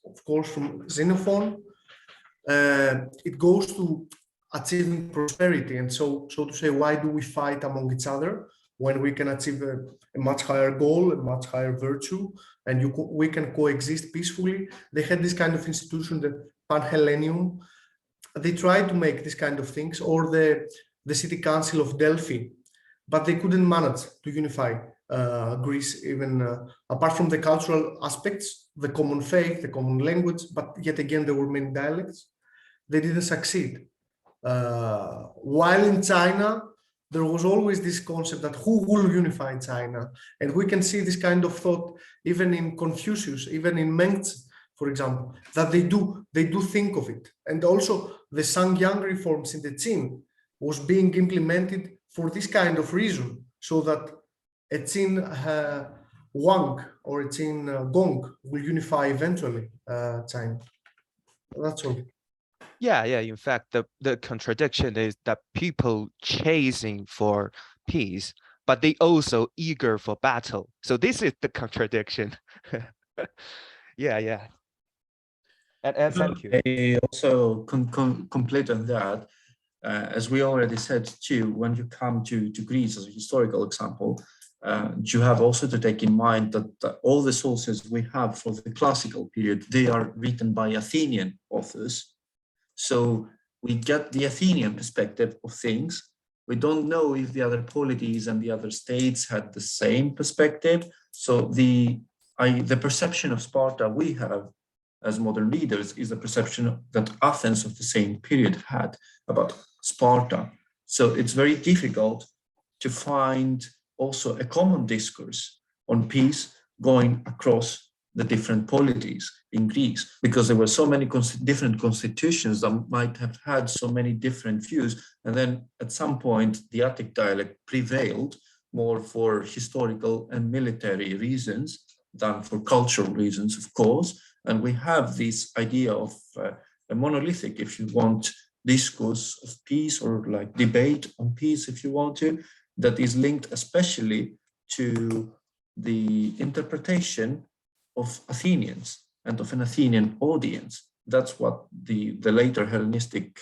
of course, from Xenophon. It goes to achieving prosperity, and so to say, why do we fight among each other when we can achieve a much higher goal, a much higher virtue, and we can coexist peacefully? They had this kind of institution, the Panhellenium. They tried to make this kind of things, or the city council of Delphi, but they couldn't manage to unify Greece, even apart from the cultural aspects, the common faith, the common language, but yet again, there were many dialects. They didn't succeed. While in China, there was always this concept that who will unify China? And we can see this kind of thought even in Confucius, even in Mengzi, for example, that they do think of it. And also the Sangyang reforms in the Qing was being implemented for this kind of reason, so that it's in Wang or it's in Gong will unify eventually, time. That's all. Yeah, yeah. In fact, the contradiction is that people chasing for peace, but they also eager for battle. So this is the contradiction. Yeah, yeah. And thank you. I also complete on that. As we already said too, when you come to Greece as a historical example, you have also to take in mind that all the sources we have for the classical period, they are written by Athenian authors. So we get the Athenian perspective of things. We don't know if the other polities and the other states had the same perspective. So the perception of Sparta we have as modern readers is the perception that Athens of the same period had about Sparta. So it's very difficult to find also a common discourse on peace going across the different polities in Greece, because there were so many different constitutions that might have had so many different views. And then at some point, the Attic dialect prevailed more for historical and military reasons than for cultural reasons, of course. And we have this idea of a monolithic, if you want, discourse of peace, or like debate on peace, if you want to, that is linked especially to the interpretation of Athenians and of an Athenian audience. That's what the later Hellenistic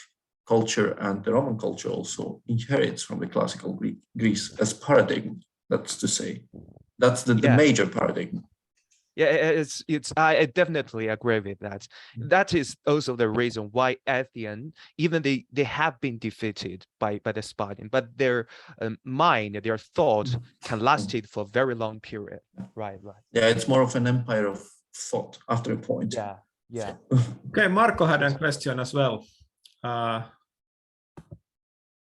culture and the Roman culture also inherits from the classical Greece as paradigm. That's to say, that's the major paradigm. Yeah, I definitely agree with that. That is also the reason why Athens, even they have been defeated by the Spartan, but their mind, their thought can last it for a very long period. Right. Yeah, it's more of an empire of thought after a point. Yeah. Okay, Marco had a question as well.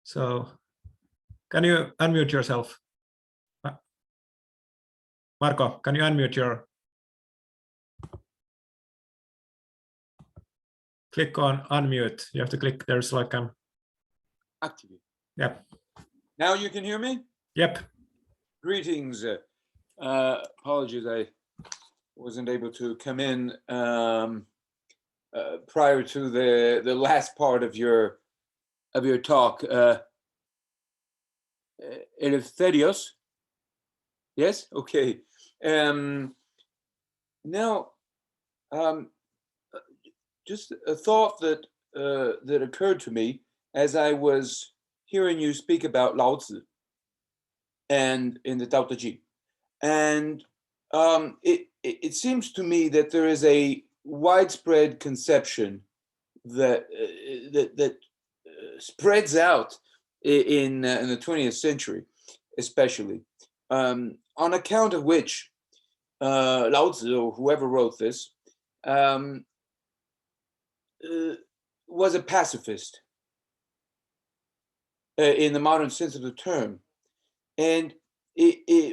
So can you unmute yourself? Marco, can you unmute your... Click on unmute. You have to click, there's like a... Activate. Yep. Now you can hear me? Yep. Greetings. Apologies, I wasn't able to come in prior to the last part of your talk. Eleftherios? Yes? Okay. Now, just a thought that that occurred to me as I was hearing you speak about Lao Tzu and in the Tao Te Ching. And it seems to me that there is a widespread conception that spreads out in the 20th century, especially, on account of which Lao Tzu, or whoever wrote this, was a pacifist in the modern sense of the term. And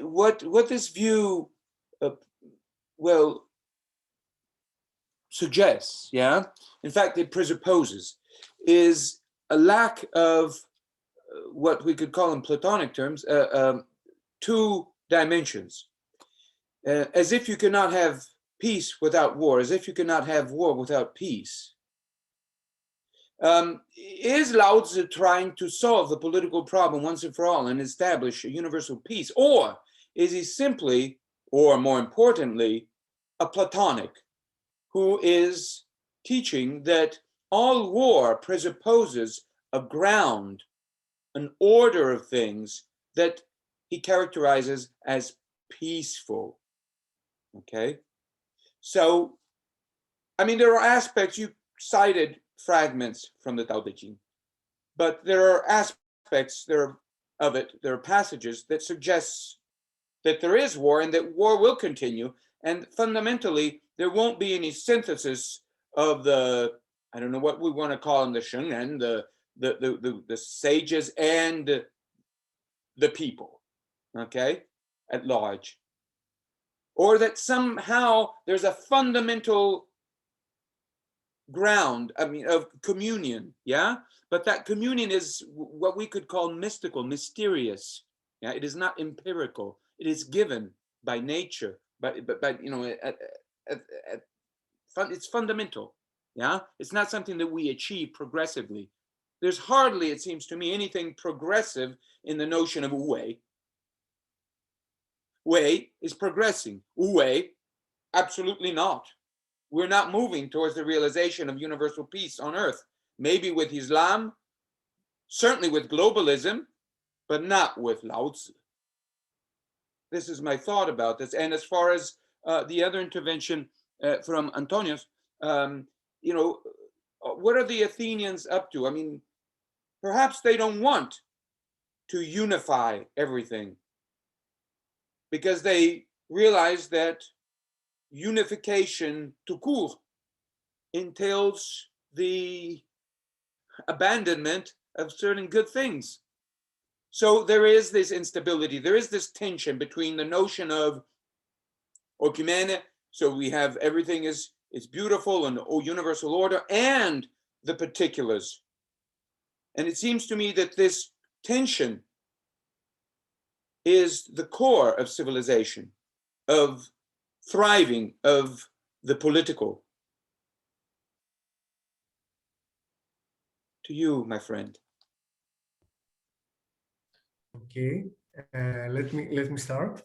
what this view suggests, in fact it presupposes, is a lack of what we could call in Platonic terms two dimensions, as if you cannot have peace without war, as if you cannot have war without peace. Is Lao Tzu trying to solve the political problem once and for all and establish a universal peace? Or is he simply, or more importantly, a Platonic who is teaching that all war presupposes a ground, an order of things that he characterizes as peaceful? Okay. So, I mean, there are aspects, you cited fragments from the Tao Te Ching, but there are aspects there are passages that suggest that there is war and that war will continue, and fundamentally there won't be any synthesis of the, I don't know what we want to call them, the Shengren, the sages and the people, okay, at large, or that somehow there's a fundamental ground, I mean, of communion, but that communion is what we could call mystical, mysterious, it is not empirical, It is given by nature, but you know, it's fundamental. Yeah, it's not something that we achieve progressively. There's hardly, it seems to me, anything progressive in the notion of Uwe. Way is progressing. Uwe, absolutely not. We're not moving towards the realization of universal peace on earth. Maybe with Islam, certainly with globalism, but not with Lao Tzu. This is my thought about this. And as far as the other intervention from Antonios, you know, what are the Athenians up to? I mean, perhaps they don't want to unify everything because they realize that unification tout court entails the abandonment of certain good things. So there is this instability, there is this tension between the notion of oikumene, so we have everything is beautiful and universal order, and the particulars. And it seems to me that this tension is the core of civilization, of thriving, of the political. To you, my friend. Okay, let me start.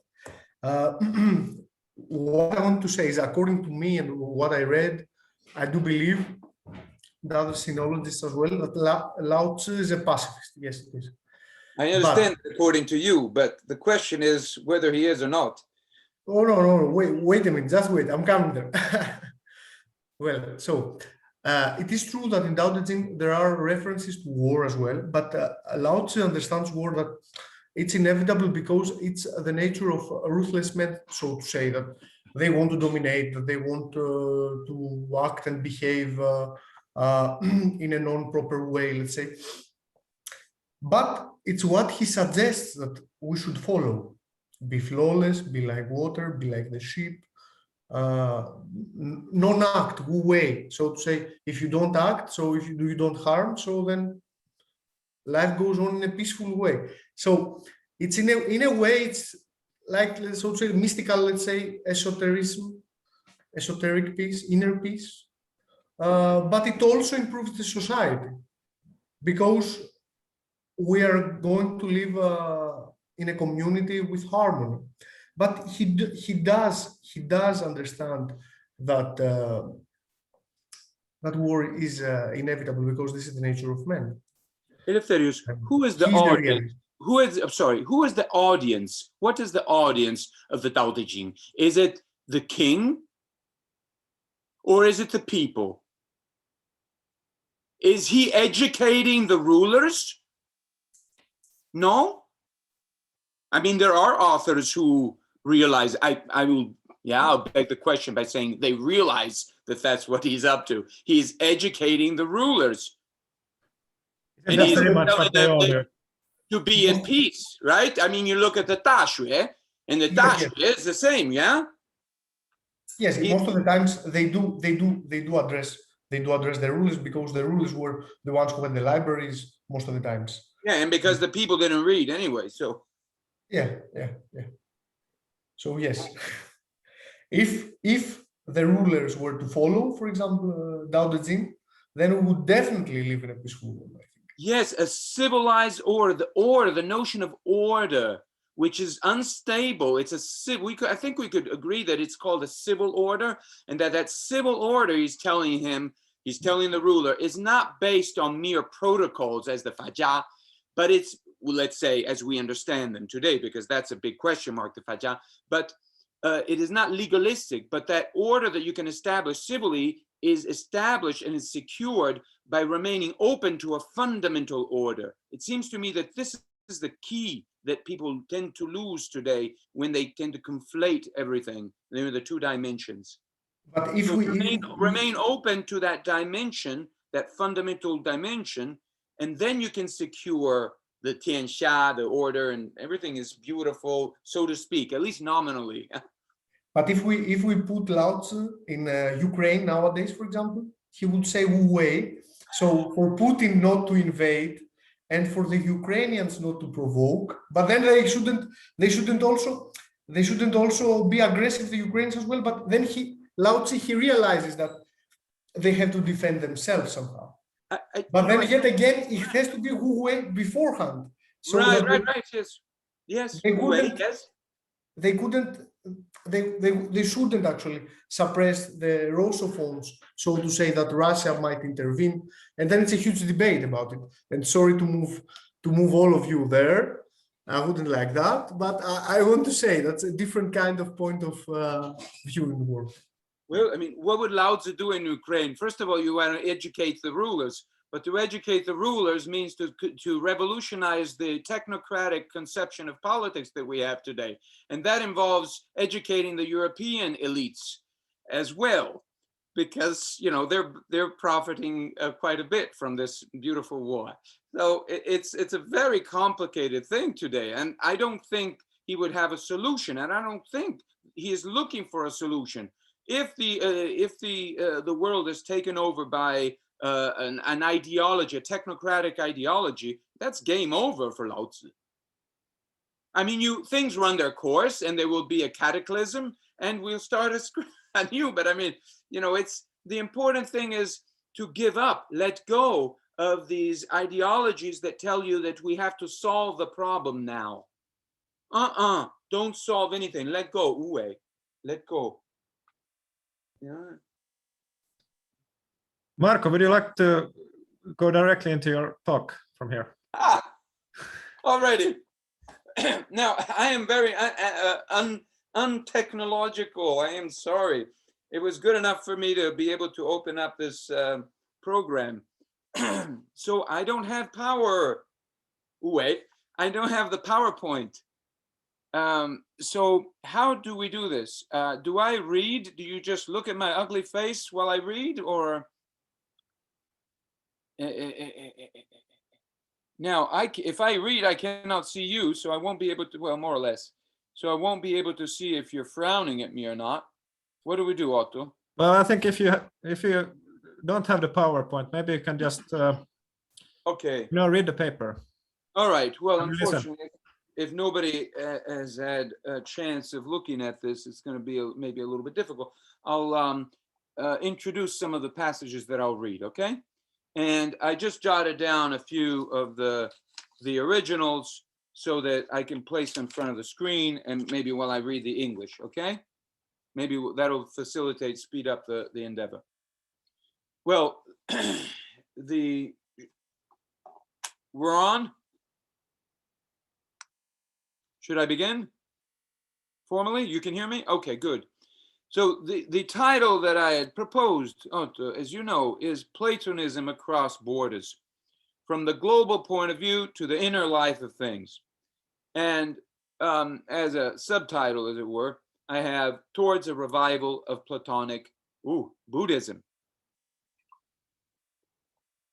What I want to say is, according to me and what I read, I do believe the other sinologists as well that Lao Tzu is a pacifist. Yes, it is. I understand according to you, but the question is whether he is or not. Oh, no, wait a minute, just wait, I'm coming there. Well, so it is true that in Daoism there are references to war as well, but Lao Tzu understands war that it's inevitable because it's the nature of ruthless men, so to say, that they want to dominate, that they want to act and behave in a non-proper way, let's say. But it's what he suggests that we should follow. Be flawless, be like water, be like the sheep. Non-act, wu wei, so to say. If you don't act, so if you don't harm, so then life goes on in a peaceful way. So it's in a way, it's like, so to say, mystical, let's say, esotericism, esoteric peace, inner peace. But it also improves the society because we are going to live in a community with harmony. But he does understand that that war is inevitable because this is the nature of men. Eleftherios, who is the audience? Who is the audience? What is the audience of the Tao Te Ching? Is it the king or is it the people? Is he educating the rulers? No. I mean, there are authors who realize, I'll beg the question by saying they realize that that's what he's up to. He's educating the rulers. And he's telling them to be at peace, right? I mean, you look at the Tashue, and the Tashue is the same, yeah? Yes, most of the times they do address the rulers because the rulers were the ones who had the libraries most of the times. Yeah, and because the people didn't read anyway, so. Yeah. So yes, if the rulers were to follow, for example, Tao Te Ching, then we would definitely live in a peaceful world, I think. Yes, a civilized order, the notion of order, which is unstable. It's I think we could agree that it's called a civil order, and that civil order he's telling the ruler is not based on mere protocols as the Fajia, but it's, let's say, as we understand them today, because that's a big question mark, the Fajia, but it is not legalistic, but that order that you can establish civilly is established and is secured by remaining open to a fundamental order. It seems to me that this is the key that people tend to lose today when they tend to conflate everything. They're the two dimensions. But if we remain open to that dimension, that fundamental dimension, and then you can secure the tianxia, the order, and everything is beautiful, so to speak, at least nominally. But if we put Lao Tzu in Ukraine nowadays, for example, he would say Wu Wei. So for Putin not to invade and for the Ukrainians not to provoke, but then they shouldn't also, they shouldn't also be aggressive to the Ukrainians as well. But then Lao Tzu, he realizes that they have to defend themselves somehow. But then yet again, it has to be who went beforehand. So right, yes. Yes, they couldn't, yes. they shouldn't actually suppress the Russophones, so to say, that Russia might intervene. And then it's a huge debate about it. And sorry to move all of you there. I wouldn't like that, but I want to say that's a different kind of point of view in the world. Well, I mean, what would Lao Tzu do in Ukraine? First of all, you want to educate the rulers, but to educate the rulers means to revolutionize the technocratic conception of politics that we have today. And that involves educating the European elites as well, because, you know, they're profiting quite a bit from this beautiful war. So it's a very complicated thing today. And I don't think he would have a solution. And I don't think he is looking for a solution. If the world is taken over by an ideology, a technocratic ideology, that's game over for Lao Tzu. I mean, things run their course, and there will be a cataclysm, and we'll start anew. But I mean, you know, the important thing is to give up, let go of these ideologies that tell you that we have to solve the problem now. Don't solve anything. Let go, Uwe. Let go. Yeah. Marco, would you like to go directly into your talk from here? Alrighty. Now, I am very untechnological. I am sorry. It was good enough for me to be able to open up this program. So I don't have power. Wait, I don't have the PowerPoint. So how do we do this? Do I read? Do you just look at my ugly face while I read, or? Now, if I read, I cannot see you, so I won't be able to, well, more or less. So I won't be able to see if you're frowning at me or not. What do we do, Otto? Well, I think if you don't have the PowerPoint, maybe you can just okay. read the paper. All right. Well, And unfortunately, listen. If nobody has had a chance of looking at this, it's going to be maybe a little bit difficult. I'll introduce some of the passages that I'll read, okay? And I just jotted down a few of the originals so that I can place them in front of the screen, and maybe while I read the English, okay? Maybe that'll facilitate, speed up the endeavor. Well, we're on. Should I begin formally? You can hear me? Okay, good. So the title that I had proposed, as you know, is Platonism Across Borders, from the global point of view to the inner life of things. And as a subtitle, as it were, I have Towards a Revival of Platonic Buddhism.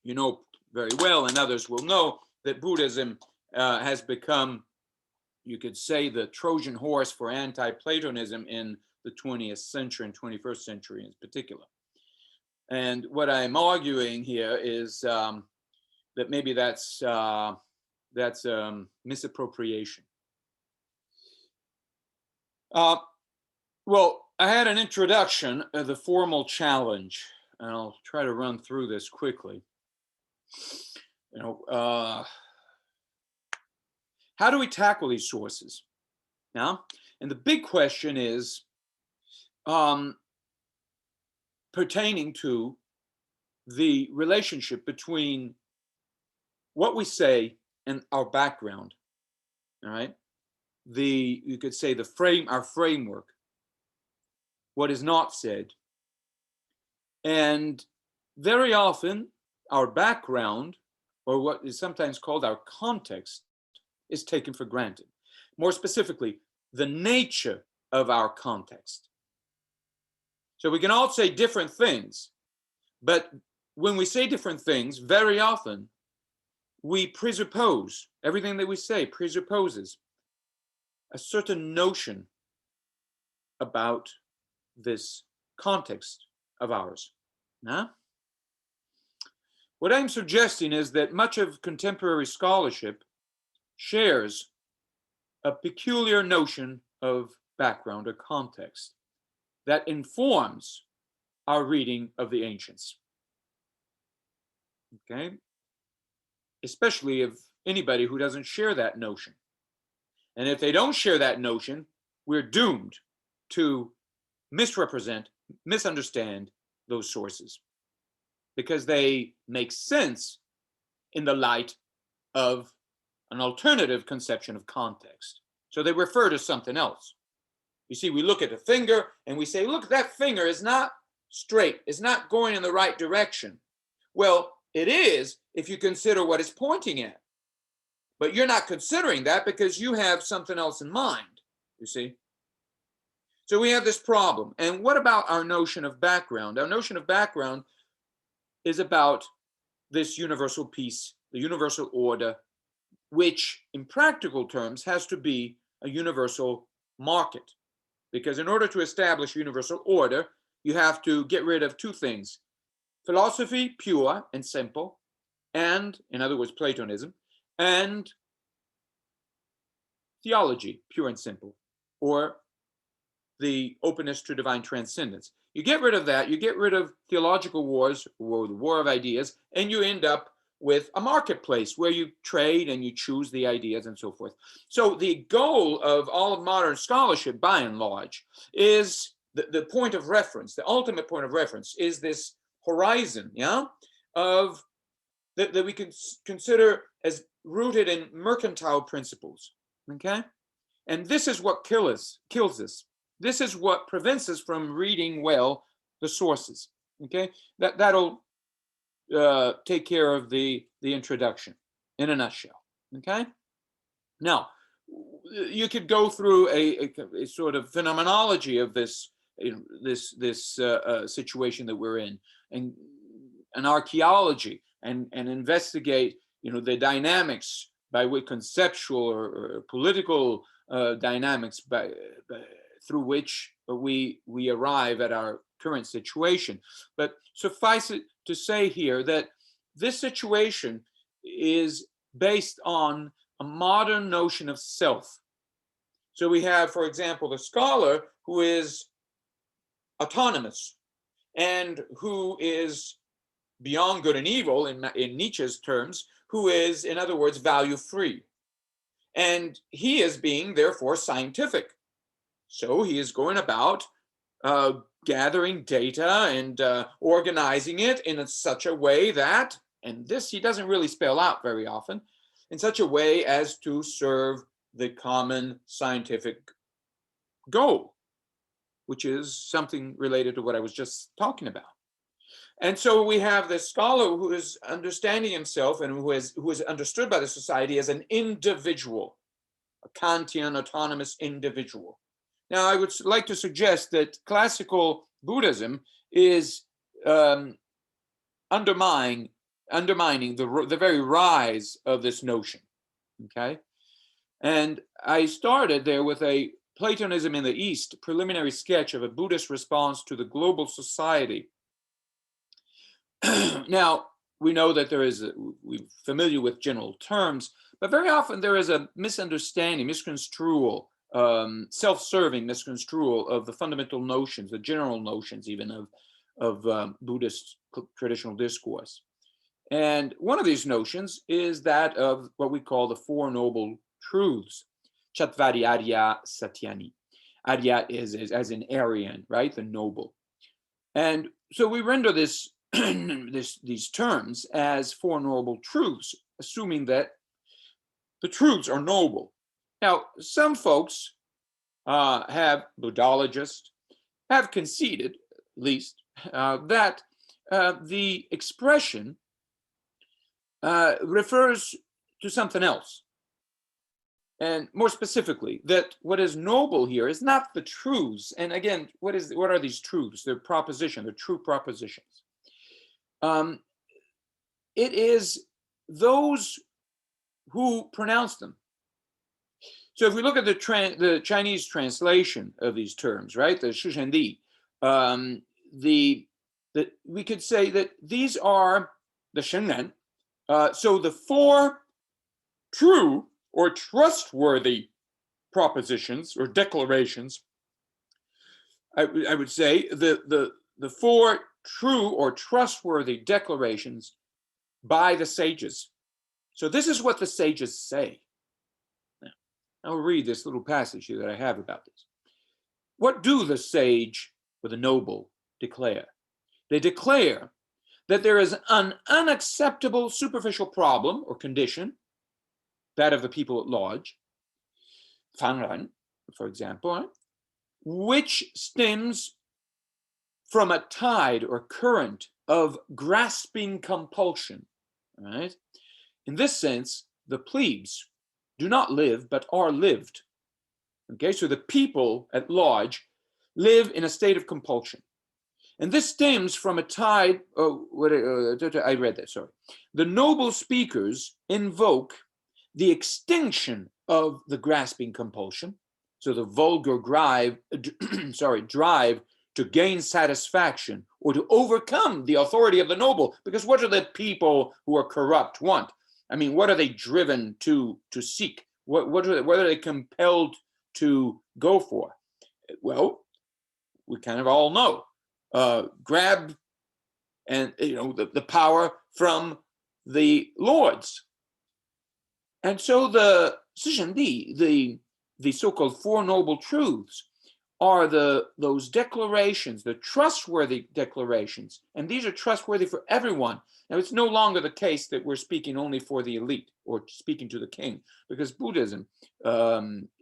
You know very well, and others will know, that Buddhism has become, you could say, the Trojan horse for anti-Platonism in the 20th century and 21st century in particular. And what I'm arguing here is that maybe that's misappropriation. Well, I had an introduction of the formal challenge, and I'll try to run through this quickly. You know, how do we tackle these sources now? And the big question is pertaining to the relationship between what we say and our background. All right, you could say our framework, what is not said, and very often our background, or what is sometimes called our context, is taken for granted. More specifically, the nature of our context. So we can all say different things, but when we say different things, very often we presuppose, everything that we say presupposes a certain notion about this context of ours. Now, what I'm suggesting is that much of contemporary scholarship shares a peculiar notion of background or context that informs our reading of the ancients. Okay? Especially if anybody who doesn't share that notion. And if they don't share that notion, we're doomed to misrepresent, misunderstand those sources because they make sense in the light of an alternative conception of context. So they refer to something else. You see, we look at a finger and we say, look, that finger is not straight, it's not going in the right direction. Well, it is if you consider what it's pointing at. But you're not considering that because you have something else in mind, you see. So we have this problem. And what about our notion of background? Our notion of background is about this universal peace, the universal order, which in practical terms has to be a universal market. Because in order to establish universal order, you have to get rid of two things: philosophy, pure and simple, and, in other words, Platonism, and theology, pure and simple, or the openness to divine transcendence. You get rid of that, you get rid of theological wars, or the war of ideas, and you end up with a marketplace where you trade and you choose the ideas and so forth. So the goal of all of modern scholarship, by and large, is the point of reference, the ultimate point of reference is this horizon, yeah, of that we can consider as rooted in mercantile principles, okay? And this is what kills us. This is what prevents us from reading well the sources, okay? That'll take care of the introduction in a nutshell, okay? Now, you could go through a sort of phenomenology of this, this situation that we're in, and an archaeology, and investigate, the dynamics by which conceptual or political dynamics through which we arrive at our current situation. But suffice it to say here that this situation is based on a modern notion of self. So we have, for example, the scholar who is autonomous and who is beyond good and evil in Nietzsche's terms, who is, in other words, value-free. And he is being, therefore, scientific. So he is going about gathering data and organizing it in such a way that, and this he doesn't really spell out very often, in such a way as to serve the common scientific goal, which is something related to what I was just talking about. And so we have this scholar who is understanding himself and who is understood by the society as an individual, a Kantian autonomous individual. Now, I would like to suggest that classical Buddhism is undermining the very rise of this notion, okay? And I started there with a Platonism in the East, preliminary sketch of a Buddhist response to the global society. Now, we know that we're familiar with general terms, but very often there is a misunderstanding, misconstrual, self-serving misconstrual of the fundamental notions, the general notions even of Buddhist traditional discourse. And one of these notions is that of what we call the Four Noble Truths, Chatvari Arya Satyani. Arya is as in Aryan, right? The noble. And so we render these terms as Four Noble Truths, assuming that the truths are noble. Now, some folks Buddhologists have conceded, at least, that the expression refers to something else. And more specifically, that what is noble here is not the truths. And again, what are these truths? They're propositions, they're true propositions. It is those who pronounce them. So if we look at the Chinese translation of these terms, right, the Shushendi, we could say that these are the Shenren. So the four true or trustworthy propositions or declarations. I would say the four true or trustworthy declarations by the sages. So this is what the sages say. Now, I'll read this little passage here that I have about this. What do the sage or the noble declare? They declare that there is an unacceptable superficial problem or condition, that of the people at large, Fanran, for example, which stems from a tide or current of grasping compulsion, right? In this sense, the plebes do not live, but are lived. Okay, so the people at large live in a state of compulsion. And this stems from a tide, I read that, sorry. The noble speakers invoke the extinction of the grasping compulsion, so the vulgar drive to gain satisfaction or to overcome the authority of the noble. Because what do the people who are corrupt want? I mean, what are they driven to seek? What are they compelled to go for? Well, we kind of all know. Grab and the power from the lords. And so the so-called Four Noble Truths are those declarations, the trustworthy declarations, and these are trustworthy for everyone. Now, it's no longer the case that we're speaking only for the elite or speaking to the king, because Buddhism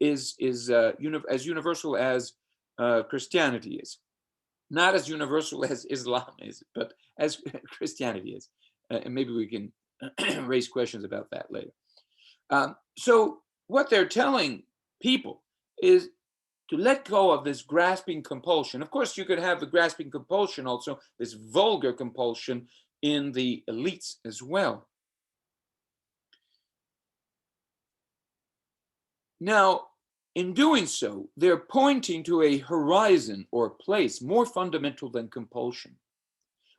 is as universal as Christianity is. Not as universal as Islam is, but as Christianity is. And maybe we can raise questions about that later. So what they're telling people is to let go of this grasping compulsion. Of course, you could have the grasping compulsion also, this vulgar compulsion in the elites as well. Now, in doing so, they're pointing to a horizon or place more fundamental than compulsion.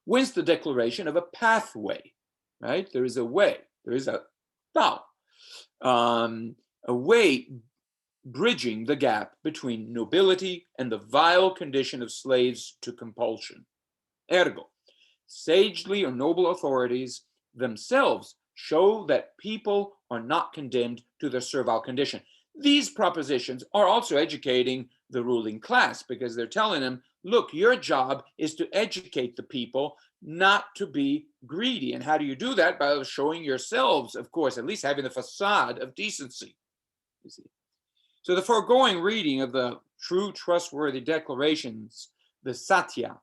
Whence the declaration of a pathway, right? There is a way, there is a Tao, a way bridging the gap between nobility and the vile condition of slaves to compulsion. Ergo, sagely or noble authorities themselves show that people are not condemned to their servile condition. These propositions are also educating the ruling class, because they're telling them, look, your job is to educate the people not to be greedy. And how do you do that? By showing yourselves, of course, at least having the facade of decency. You see. So the foregoing reading of the true trustworthy declarations, the Satya,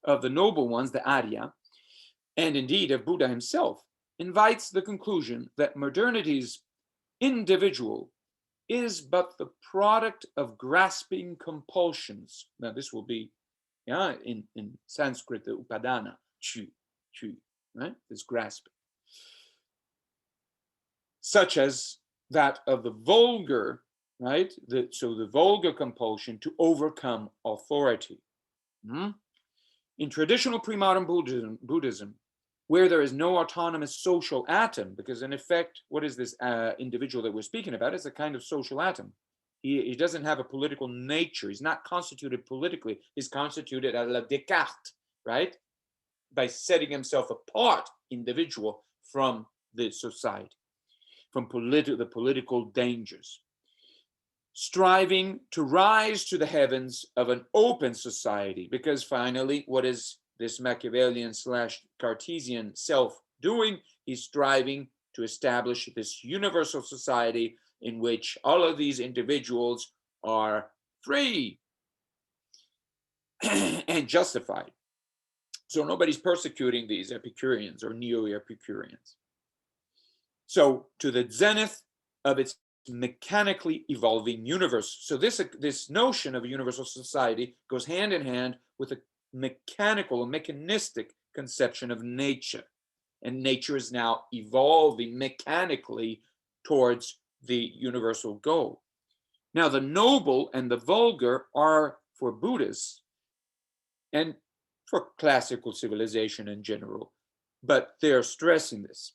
of the noble ones, the Arya, and indeed of Buddha himself, invites the conclusion that modernity's individual is but the product of grasping compulsions. Now this will be, in Sanskrit, the upadana, chu, right? This grasping. Such as that of the vulgar, right? So the vulgar compulsion to overcome authority. In traditional pre-modern Buddhism, where there is no autonomous social atom, because in effect, what is this individual that we're speaking about? It's a kind of social atom. He doesn't have a political nature. He's not constituted politically. He's constituted à la Descartes, right? By setting himself apart, individual, from the society, from the political dangers. Striving to rise to the heavens of an open society, because finally, what is this Machiavellian / Cartesian self doing? He's striving to establish this universal society in which all of these individuals are free and justified. So nobody's persecuting these Epicureans or neo-Epicureans. So to the zenith of its mechanically evolving universe. So this notion of a universal society goes hand in hand with a mechanistic conception of nature. And nature is now evolving mechanically towards the universal goal. Now, the noble and the vulgar are, for Buddhists and for classical civilization in general, but they're stressing this,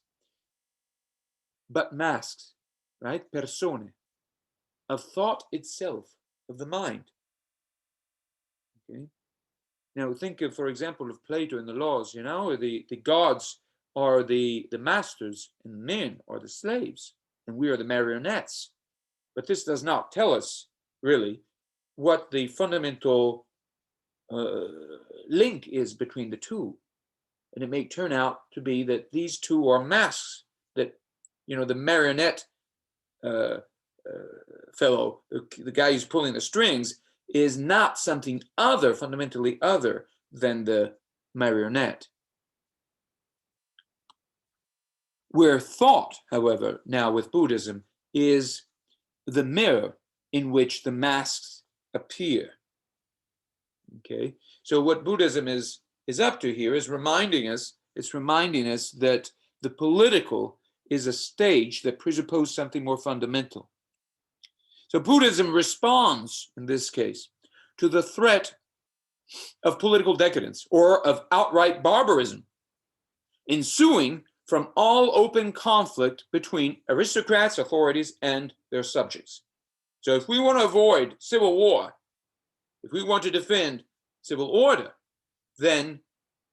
but masks, right? Persone. of thought itself, of the mind. Okay. Now think of, for example, of Plato in the Laws, you know, the gods are the masters and men are the slaves, and we are the marionettes. But this does not tell us really what the fundamental link is between the two. And it may turn out to be that these two are masks, that, you know, the marionette fellow, the guy who's pulling the strings, is not something other, fundamentally other than the marionette. Where thought, however, now with Buddhism, is the mirror in which the masks appear. Okay, so what Buddhism is up to here is reminding us that the political is a stage that presupposes something more fundamental. So Buddhism responds, in this case, to the threat of political decadence or of outright barbarism ensuing from all open conflict between aristocrats, authorities, and their subjects. So if we want to avoid civil war, if we want to defend civil order, then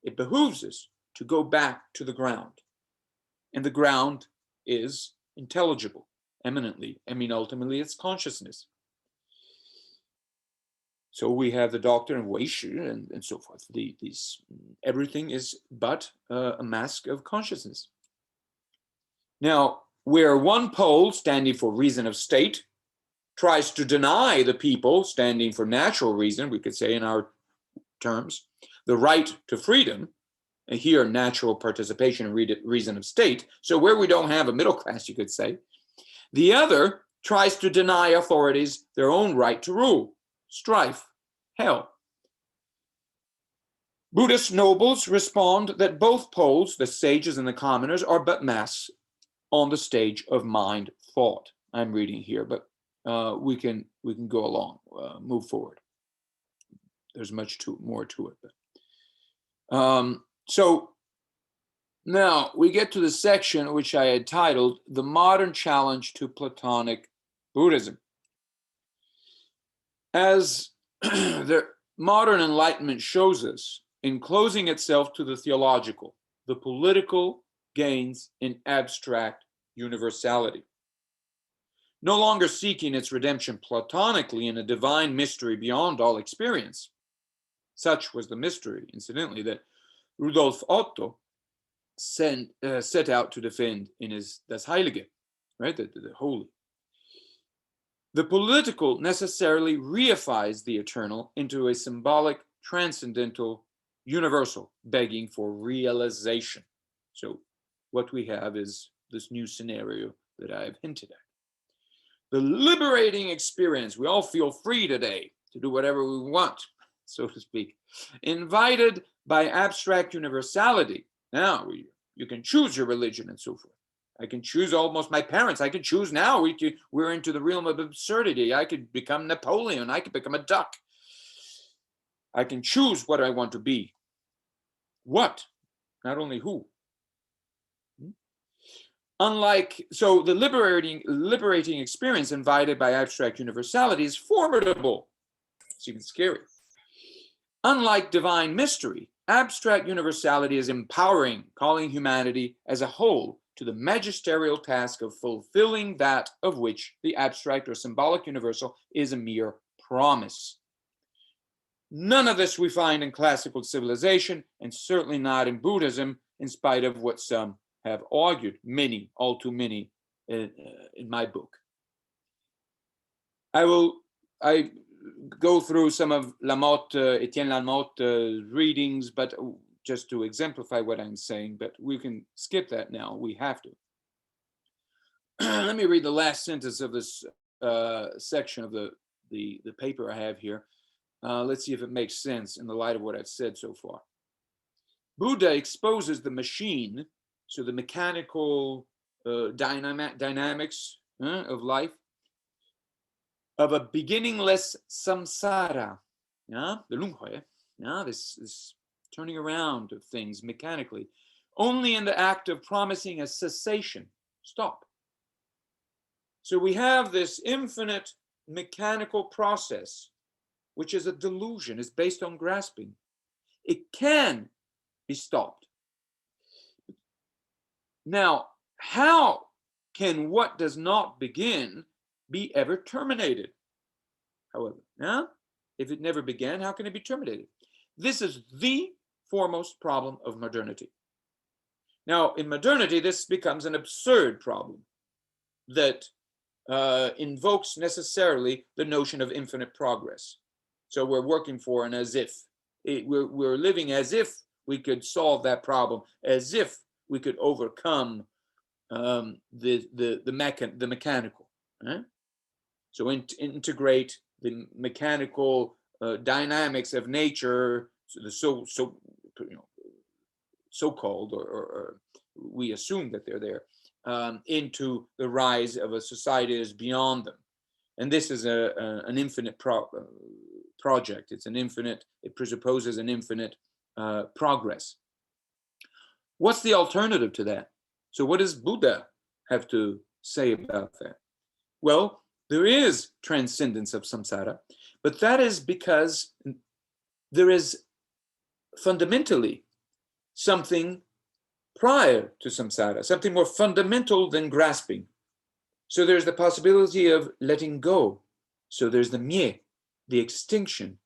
it behooves us to go back to the ground. And the ground is intelligible, eminently. I mean, ultimately, it's consciousness. So we have the doctrine of Weishu and so forth. Everything is but a mask of consciousness. Now, where one pole, standing for reason of state, tries to deny the people, standing for natural reason, we could say in our terms, the right to freedom, and here natural participation and reason of state. So where we don't have a middle class, you could say, the other tries to deny authorities their own right to rule, strife, hell. Buddhist nobles respond that both poles, the sages and the commoners, are but masks on the stage of mind thought. I'm reading here, but we can go along, move forward. There's much more to it. But, so now we get to the section which I had titled "The Modern Challenge to Platonic Buddhism." As the modern Enlightenment shows us, in closing itself to the theological, the political gains in abstract universality. No longer seeking its redemption platonically in a divine mystery beyond all experience. Such was the mystery, incidentally, that Rudolf Otto set out to defend in his Das Heilige, right, the holy. The political necessarily reifies the eternal into a symbolic, transcendental, universal, begging for realization. So what we have is this new scenario that I have hinted at. The liberating experience, we all feel free today to do whatever we want, so to speak, invited by abstract universality. Now, you can choose your religion and so forth. I can choose almost my parents. I can choose now. We're into the realm of absurdity. I could become Napoleon. I could become a duck. I can choose what I want to be. What? Not only who. So the liberating experience invited by abstract universality is formidable. It's even scary. Unlike divine mystery, abstract universality is empowering, calling humanity as a whole to the magisterial task of fulfilling that of which the abstract or symbolic universal is a mere promise. None of this we find in classical civilization, and certainly not in Buddhism, in spite of what some have argued, many, all too many, in my book. I go through some of Etienne Lamotte's readings, but just to exemplify what I'm saying, but we can skip that now. We have to. Let me read the last sentence of this section of the paper I have here. Let's see if it makes sense in the light of what I've said so far. Buddha exposes the machine, so the mechanical dynamics of life, of a beginningless samsara, the lunghoi, this turning around of things mechanically, only in the act of promising a cessation, stop. So we have this infinite mechanical process, which is a delusion, is based on grasping. It can be stopped. Now, how can what does not begin be ever terminated? However, now, if it never began, how can it be terminated? This is the foremost problem of modernity. Now, in modernity, this becomes an absurd problem that invokes necessarily the notion of infinite progress. So we're working for an as if. We're living as if we could solve that problem, as if we could overcome the mechanical. Right? So integrate the mechanical dynamics of nature, so-called, or we assume that they're there, into the rise of a society that is beyond them. And this is an infinite project. It's an infinite, it presupposes an infinite progress. What's the alternative to that? So what does Buddha have to say about that? Well, there is transcendence of samsara, but that is because there is fundamentally something prior to samsara, something more fundamental than grasping. So there's the possibility of letting go. So there's the mye, the extinction,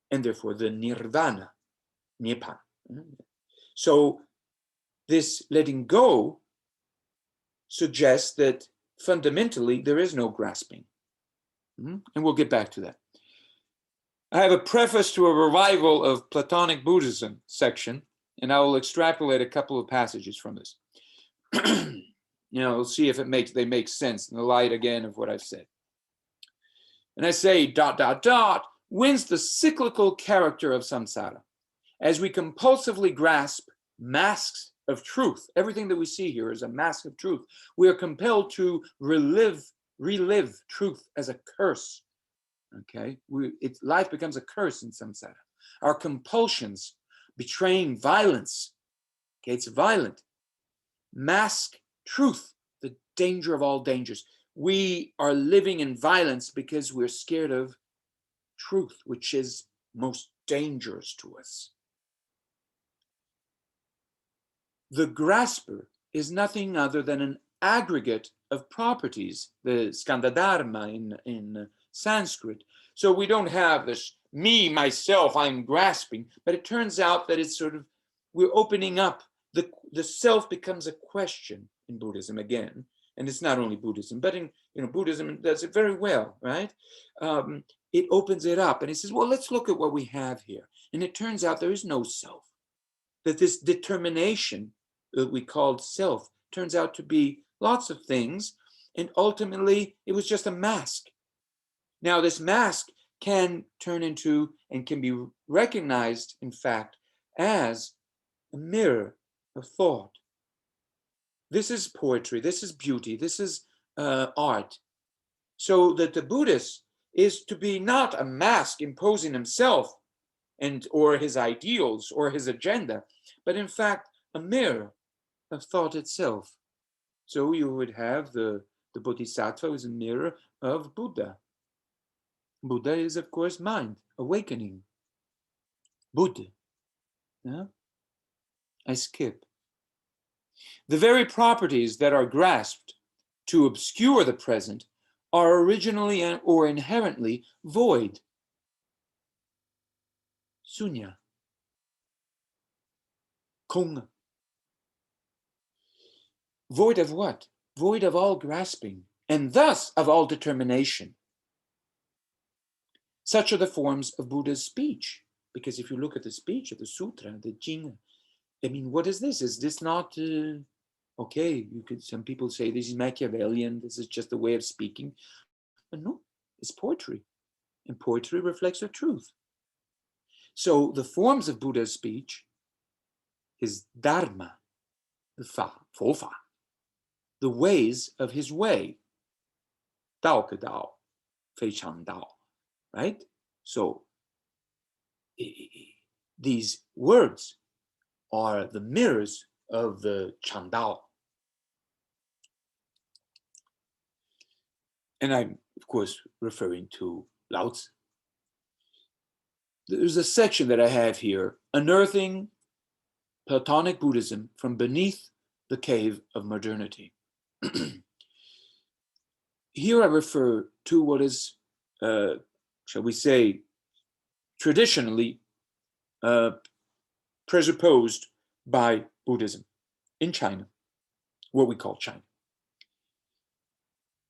and therefore the nirvana, nibbana. So this letting go suggests that fundamentally there is no grasping. And we'll get back to that. I have a preface to a revival of Platonic Buddhism section, and I will extrapolate a couple of passages from this. We'll see if they make sense in the light again of what I've said. And I say, ... wins the cyclical character of samsara. As we compulsively grasp masks of truth, everything that we see here is a mask of truth. We are compelled to relive truth as a curse. Okay, life becomes a curse in samsara. Our compulsions, betraying violence, okay, it's violent, mask truth, the danger of all dangers. We are living in violence because we're scared of truth, which is most dangerous to us. The grasper is nothing other than an aggregate of properties, the skandadharma in Sanskrit. So we don't have this me, myself, I'm grasping, but it turns out that it's sort of, we're opening up, the self becomes a question in Buddhism again. And it's not only Buddhism, but in Buddhism does it very well, right? It opens it up and it says, well, let's look at what we have here. And it turns out there is no self. That this determination that we called self turns out to be lots of things. And ultimately, it was just a mask. Now, this mask can turn into and can be recognized, in fact, as a mirror of thought. This is poetry, this is beauty, this is art. So that the Buddhist is to be not a mask imposing himself or his ideals or his agenda, but in fact a mirror of thought itself. So you would have the Bodhisattva is a mirror of Buddha. Buddha is, of course, mind, awakening. Buddha. Yeah? I skip. The very properties that are grasped to obscure the present are originally or inherently void. Sunya. Kong. Void of what? Void of all grasping, and thus of all determination. Such are the forms of Buddha's speech. Because if you look at the speech of the sutra, the Jing, I mean, what is this? Is this not, okay, some people say this is Machiavellian, this is just a way of speaking. But no, it's poetry. And poetry reflects the truth. So the forms of Buddha's speech is dharma, the fa, fofa, the ways of his way. Dao ke dao, fei chang dao, right? So these words are the mirrors of the Chandao. And I'm of course, referring to Lao Tzu. There's a section that I have here, Unearthing Platonic Buddhism from Beneath the Cave of Modernity. Here I refer to what is, shall we say, traditionally presupposed by Buddhism in China, what we call China.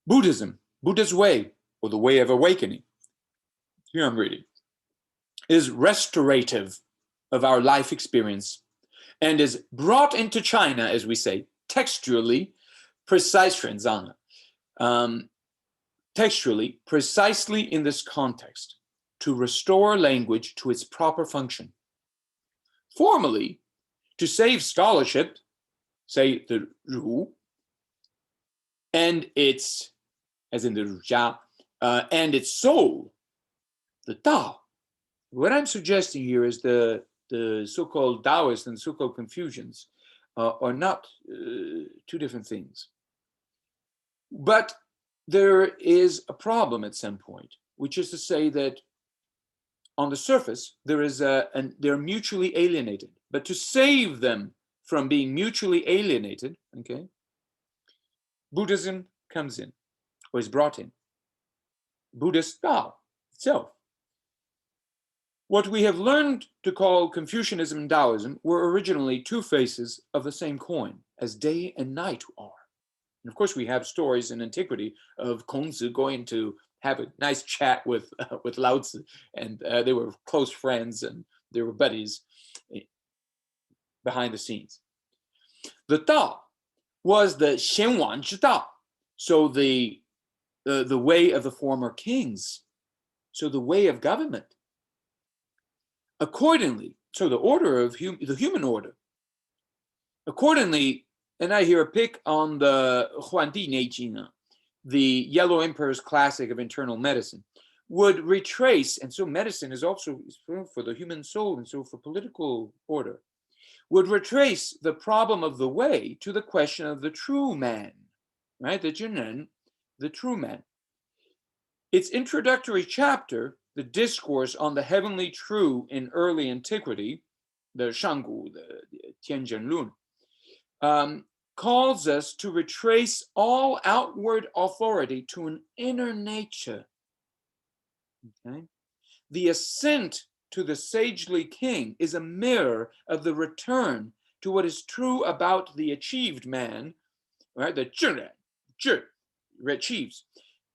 Buddhism, Buddha's way, or the way of awakening, here I'm reading, is restorative of our life experience and is brought into China, as we say, textually, textually, precisely in this context, to restore language to its proper function. Formally, to save scholarship, say the Ru, and its, as in the Rujia, and its soul, the Tao. What I'm suggesting here is the so-called Daoists and so-called Confucians are not two different things. But there is a problem at some point, which is to say that on the surface, they're mutually alienated. But to save them from being mutually alienated, okay, Buddhism comes in, or is brought in. Buddhist Tao itself. What we have learned to call Confucianism and Daoism were originally two faces of the same coin, as day and night are. And of course, we have stories in antiquity of Kongzi going to have a nice chat with Lao Tzu, and they were close friends and they were buddies behind the scenes. The Tao was the Xianwang Zhi Dao, so the way of the former kings, so the way of government. Accordingly, so the order of the human order. Accordingly, and I here pick on the Huandi Neijing, the Yellow Emperor's classic of internal medicine, would retrace, and so medicine is also for the human soul and so for political order, would retrace the problem of the way to the question of the true man, right? The Jinren, the true man. Its introductory chapter, the Discourse on the Heavenly True in Early Antiquity, the Shanggu, the Tianzhen Lun, calls us to retrace all outward authority to an inner nature. Okay? The ascent to the sagely king is a mirror of the return to what is true about the achieved man, right? The achieves,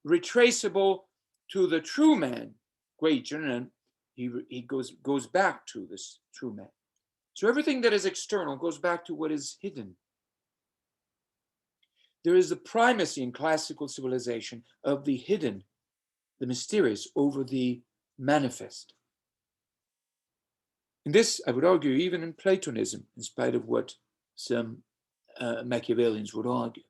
retraceable to the true man. He goes back to this true man. So everything that is external goes back to what is hidden. There is a primacy in classical civilization of the hidden, the mysterious, over the manifest. And this, I would argue, even in Platonism, in spite of what some Machiavellians would argue.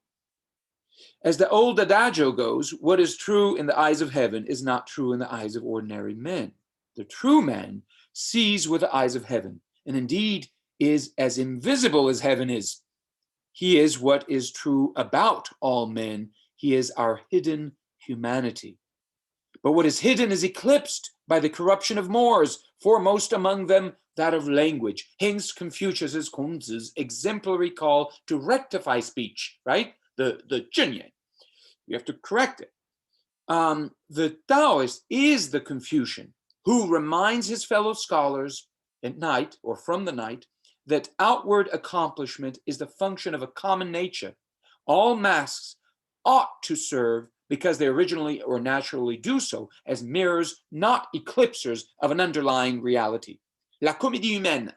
As the old adagio goes, what is true in the eyes of heaven is not true in the eyes of ordinary men. The true man sees with the eyes of heaven, and indeed is as invisible as heaven is. He is what is true about all men. He is our hidden humanity. But what is hidden is eclipsed by the corruption of mores, foremost among them that of language. Hence Confucius's, Kongzi's exemplary call to rectify speech, right? The Zhenyan. You have to correct it. The Taoist is the Confucian who reminds his fellow scholars at night or from the night that outward accomplishment is the function of a common nature. All masks ought to serve, because they originally or naturally do so, as mirrors, not eclipsers of an underlying reality. La comédie humaine,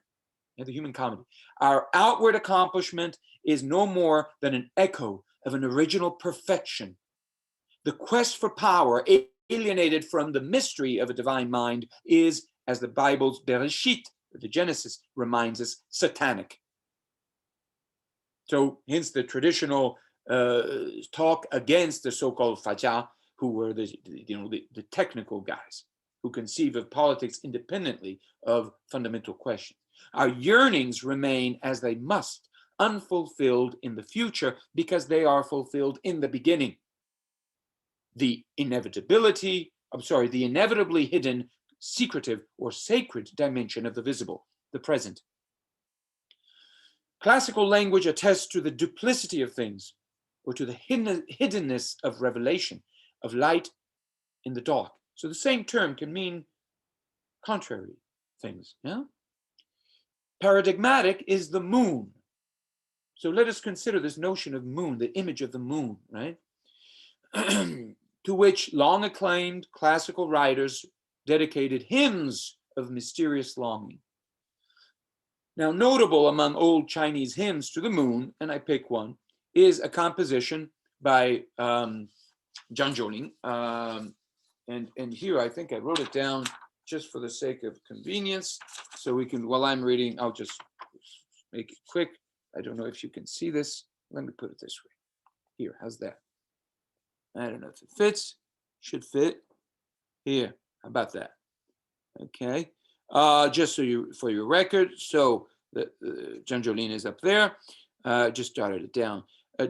the human comedy. Our outward accomplishment is no more than an echo of an original perfection. The quest for power, alienated from the mystery of a divine mind, is, as the Bible's Bereshit, the Genesis, reminds us, satanic. So hence the traditional talk against the so-called Fajia, who were the technical guys who conceive of politics independently of fundamental questions. Our yearnings remain as they must, unfulfilled in the future, because they are fulfilled in the beginning. the inevitably hidden, secretive or sacred dimension of the visible, the present. Classical language attests to the duplicity of things, or to the hiddenness of revelation, of light in the dark. So the same term can mean contrary things. Yeah? Paradigmatic is the moon. So let us consider this notion of moon, the image of the moon, right? To which long acclaimed classical writers dedicated hymns of mysterious longing. Now, notable among old Chinese hymns to the moon, and I pick one, is a composition by Zhang Zhouling. And here I think I wrote it down just for the sake of convenience. So we can, while I'm reading, I'll just make it quick. I don't know if you can see this. Let me put it this way. Here, how's that? I don't know if it fits. Should fit. Here, how about that? Okay. Just so you, for your record, so the Zhang Zhouling is up there. Just jotted it down.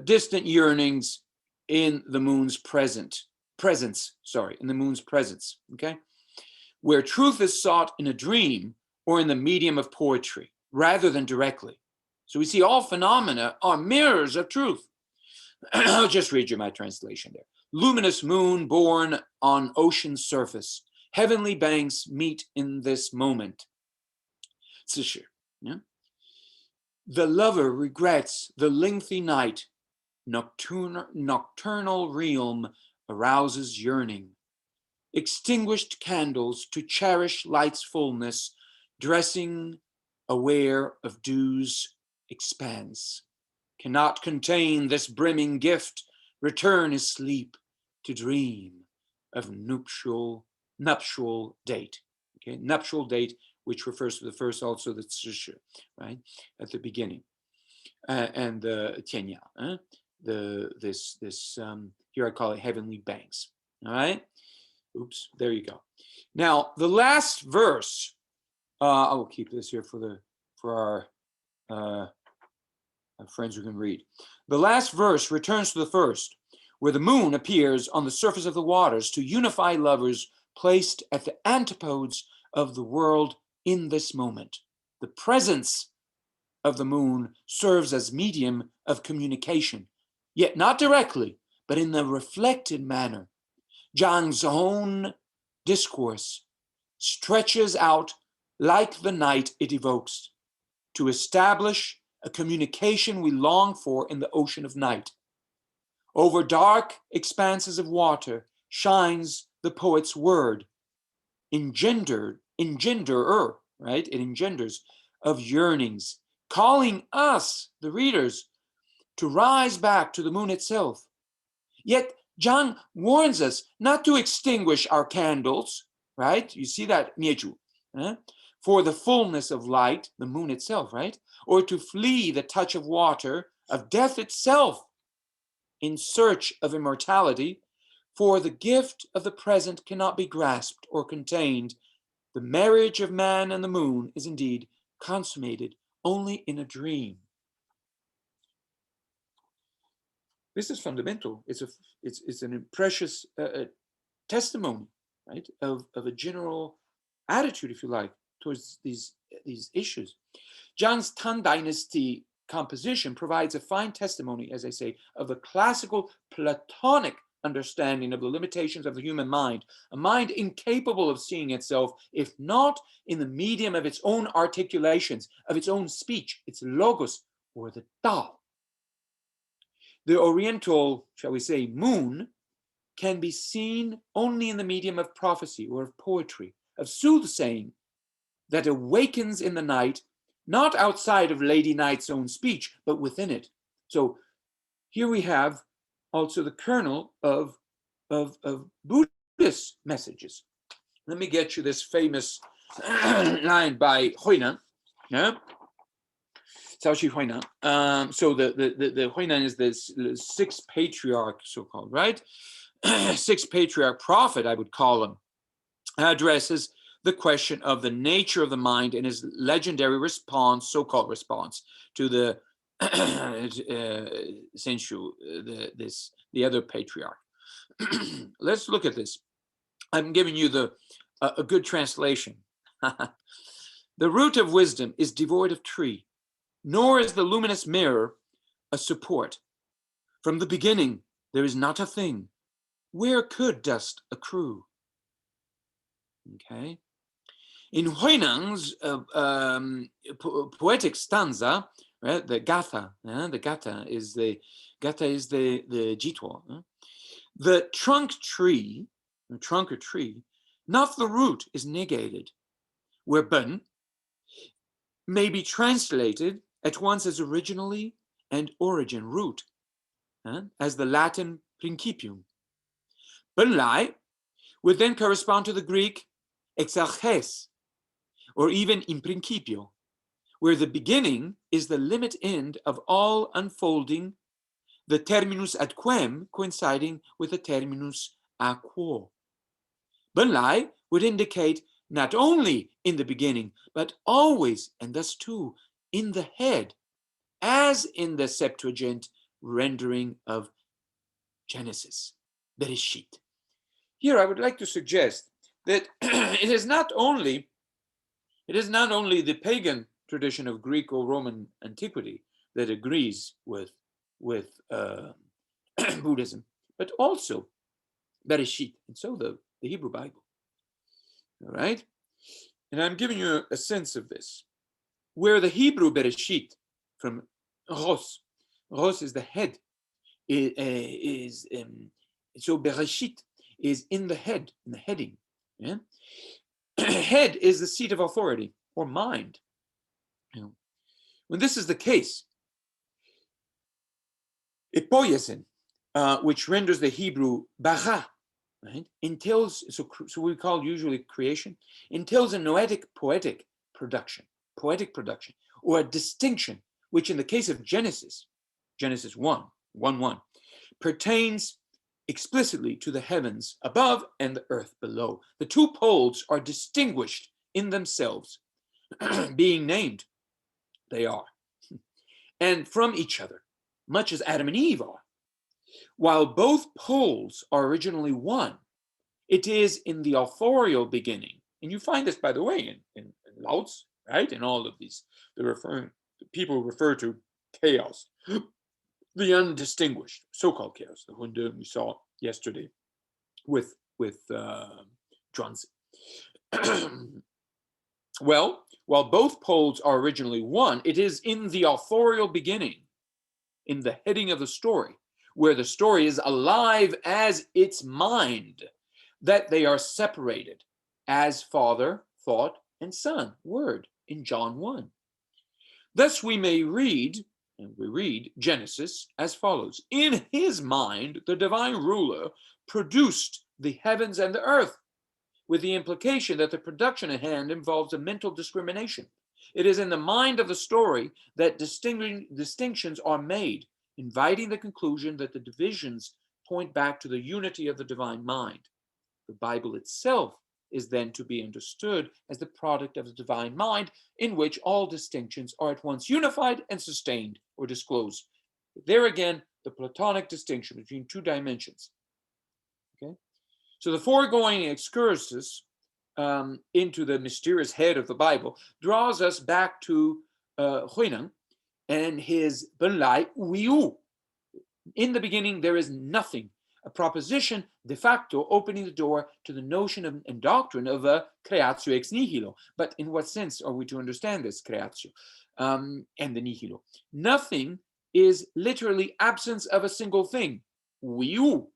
Distant yearnings in the moon's presence. In the moon's presence. Okay. Where truth is sought in a dream or in the medium of poetry, rather than directly. So we see all phenomena are mirrors of truth. I'll just read you my translation there. Luminous moon born on ocean's surface. Heavenly banks meet in this moment. Yeah? The lover regrets the lengthy night. Nocturnal realm arouses yearning. Extinguished candles to cherish light's fullness, dressing aware of dew's expanse. Cannot contain this brimming gift, return is sleep to dream of nuptial date. Okay, nuptial date, which refers to the first, also the tsushu, right, at the beginning, and the tianya, here I call it heavenly banks. All right. Oops, there you go. Now the last verse, I will keep this here for our friends who can read. The last verse returns to the first, where the moon appears on the surface of the waters to unify lovers placed at the antipodes of the world in this moment. The presence of the moon serves as medium of communication, yet not directly, but in the reflected manner. Zhang's own discourse stretches out like the night it evokes to establish a communication we long for in the ocean of night. Over dark expanses of water shines the poet's word, engenderer, right? It engenders of yearnings, calling us, the readers, to rise back to the moon itself. Yet Zhang warns us not to extinguish our candles, right? You see that, Mieju, for the fullness of light, the moon itself, right? Or to flee the touch of water, of death itself, in search of immortality, for the gift of the present cannot be grasped or contained. The marriage of man and the moon is indeed consummated only in a dream. This is fundamental. It's an precious testimony, right, of a general attitude, if you like, towards these issues. Zhang's Tang Dynasty composition provides a fine testimony, as I say, of the classical Platonic understanding of the limitations of the human mind, a mind incapable of seeing itself, if not in the medium of its own articulations, of its own speech, its logos, or the Tao. The Oriental, shall we say, moon can be seen only in the medium of prophecy or of poetry, of soothsaying that awakens in the night, not outside of Lady Night's own speech, but within it. So here we have also the kernel of Buddhist messages. Let me get you this famous line by Huinan. Yeah? So the Huinan is this sixth patriarch, so-called, right? Sixth patriarch prophet, I would call him, addresses the question of the nature of the mind in his legendary response, so-called response, to the Senshu, the other patriarch. let's look at this. I'm giving you a good translation. The root of wisdom is devoid of tree, nor is the luminous mirror a support. From the beginning, there is not a thing. Where could dust accrue? Okay. In Huinang's poetic stanza, right, the Gatha is the Jitwa. The trunk or tree, not the root, is negated, where ben may be translated at once as originally and origin, root, as the Latin principium. Benlai would then correspond to the Greek exarches, or even in principio, where the beginning is the limit end of all unfolding, the terminus ad quem coinciding with the terminus a quo. Benlai would indicate not only in the beginning, but always, and thus too, in the head, as in the Septuagint rendering of Genesis, Bereshit. Here I would like to suggest that it is not only the pagan tradition of Greek or Roman antiquity that agrees with Buddhism, but also Bereshit, and so the Hebrew Bible. All right? And I'm giving you a sense of this. Where the Hebrew Bereshit, from Ros is the head, so Bereshit is in the head, in the heading. Yeah? Head is the seat of authority or mind. You know, when this is the case, epoiesin, which renders the Hebrew bara, right, entails, so we call usually creation, entails a noetic poetic production, or a distinction, which in the case of Genesis 1:1, pertains explicitly to the heavens above and the earth below. The two poles are distinguished in themselves, being named, they are, and from each other, much as Adam and Eve are. While both poles are originally one, it is in the authorial beginning, and you find this, by the way, in Lao Tzu, right? In all of these, people refer to chaos, the undistinguished, so-called chaos, the Hunde we saw yesterday with Zhuangzi. Well, while both poles are originally one, it is in the authorial beginning, in the heading of the story, where the story is alive as its mind, that they are separated as Father, thought, and Son, word, in John 1. Thus we read Genesis as follows. In his mind, the divine ruler produced the heavens and the earth, with the implication that the production at hand involves a mental discrimination. It is in the mind of the story that distinctions are made, inviting the conclusion that the divisions point back to the unity of the divine mind. The Bible itself is then to be understood as the product of the divine mind, in which all distinctions are at once unified and sustained or disclosed. There again, the Platonic distinction between two dimensions. Okay, so the foregoing excursus into the mysterious head of the Bible draws us back to Huineng and his Benlai Wiu. In the beginning, there is nothing. A proposition de facto opening the door to the notion of, and doctrine of a creatio ex nihilo. But in what sense are we to understand this creatio and the nihilo? Nothing is literally absence of a single thing. Wiu,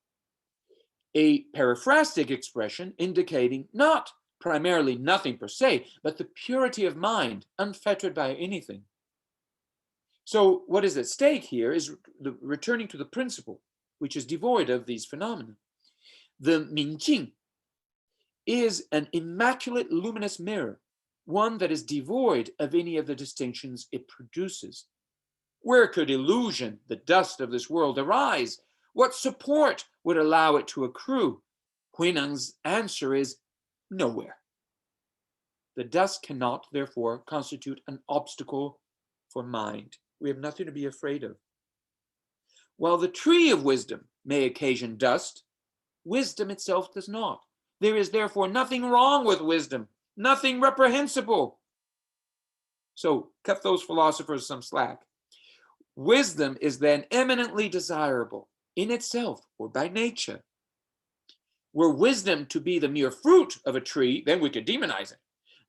a periphrastic expression indicating not primarily nothing per se, but the purity of mind, unfettered by anything. So what is at stake here is returning to the principle, which is devoid of these phenomena. The Minjing is an immaculate luminous mirror, one that is devoid of any of the distinctions it produces. Where could illusion, the dust of this world, arise? What support would allow it to accrue? Huineng's answer is nowhere. The dust cannot, therefore, constitute an obstacle for mind. We have nothing to be afraid of. While the tree of wisdom may occasion dust, Wisdom itself does not. There is therefore nothing wrong with wisdom, nothing reprehensible. So cut those philosophers some slack. Wisdom is then eminently desirable in itself or by nature. Were wisdom to be the mere fruit of a tree, then we could demonize it.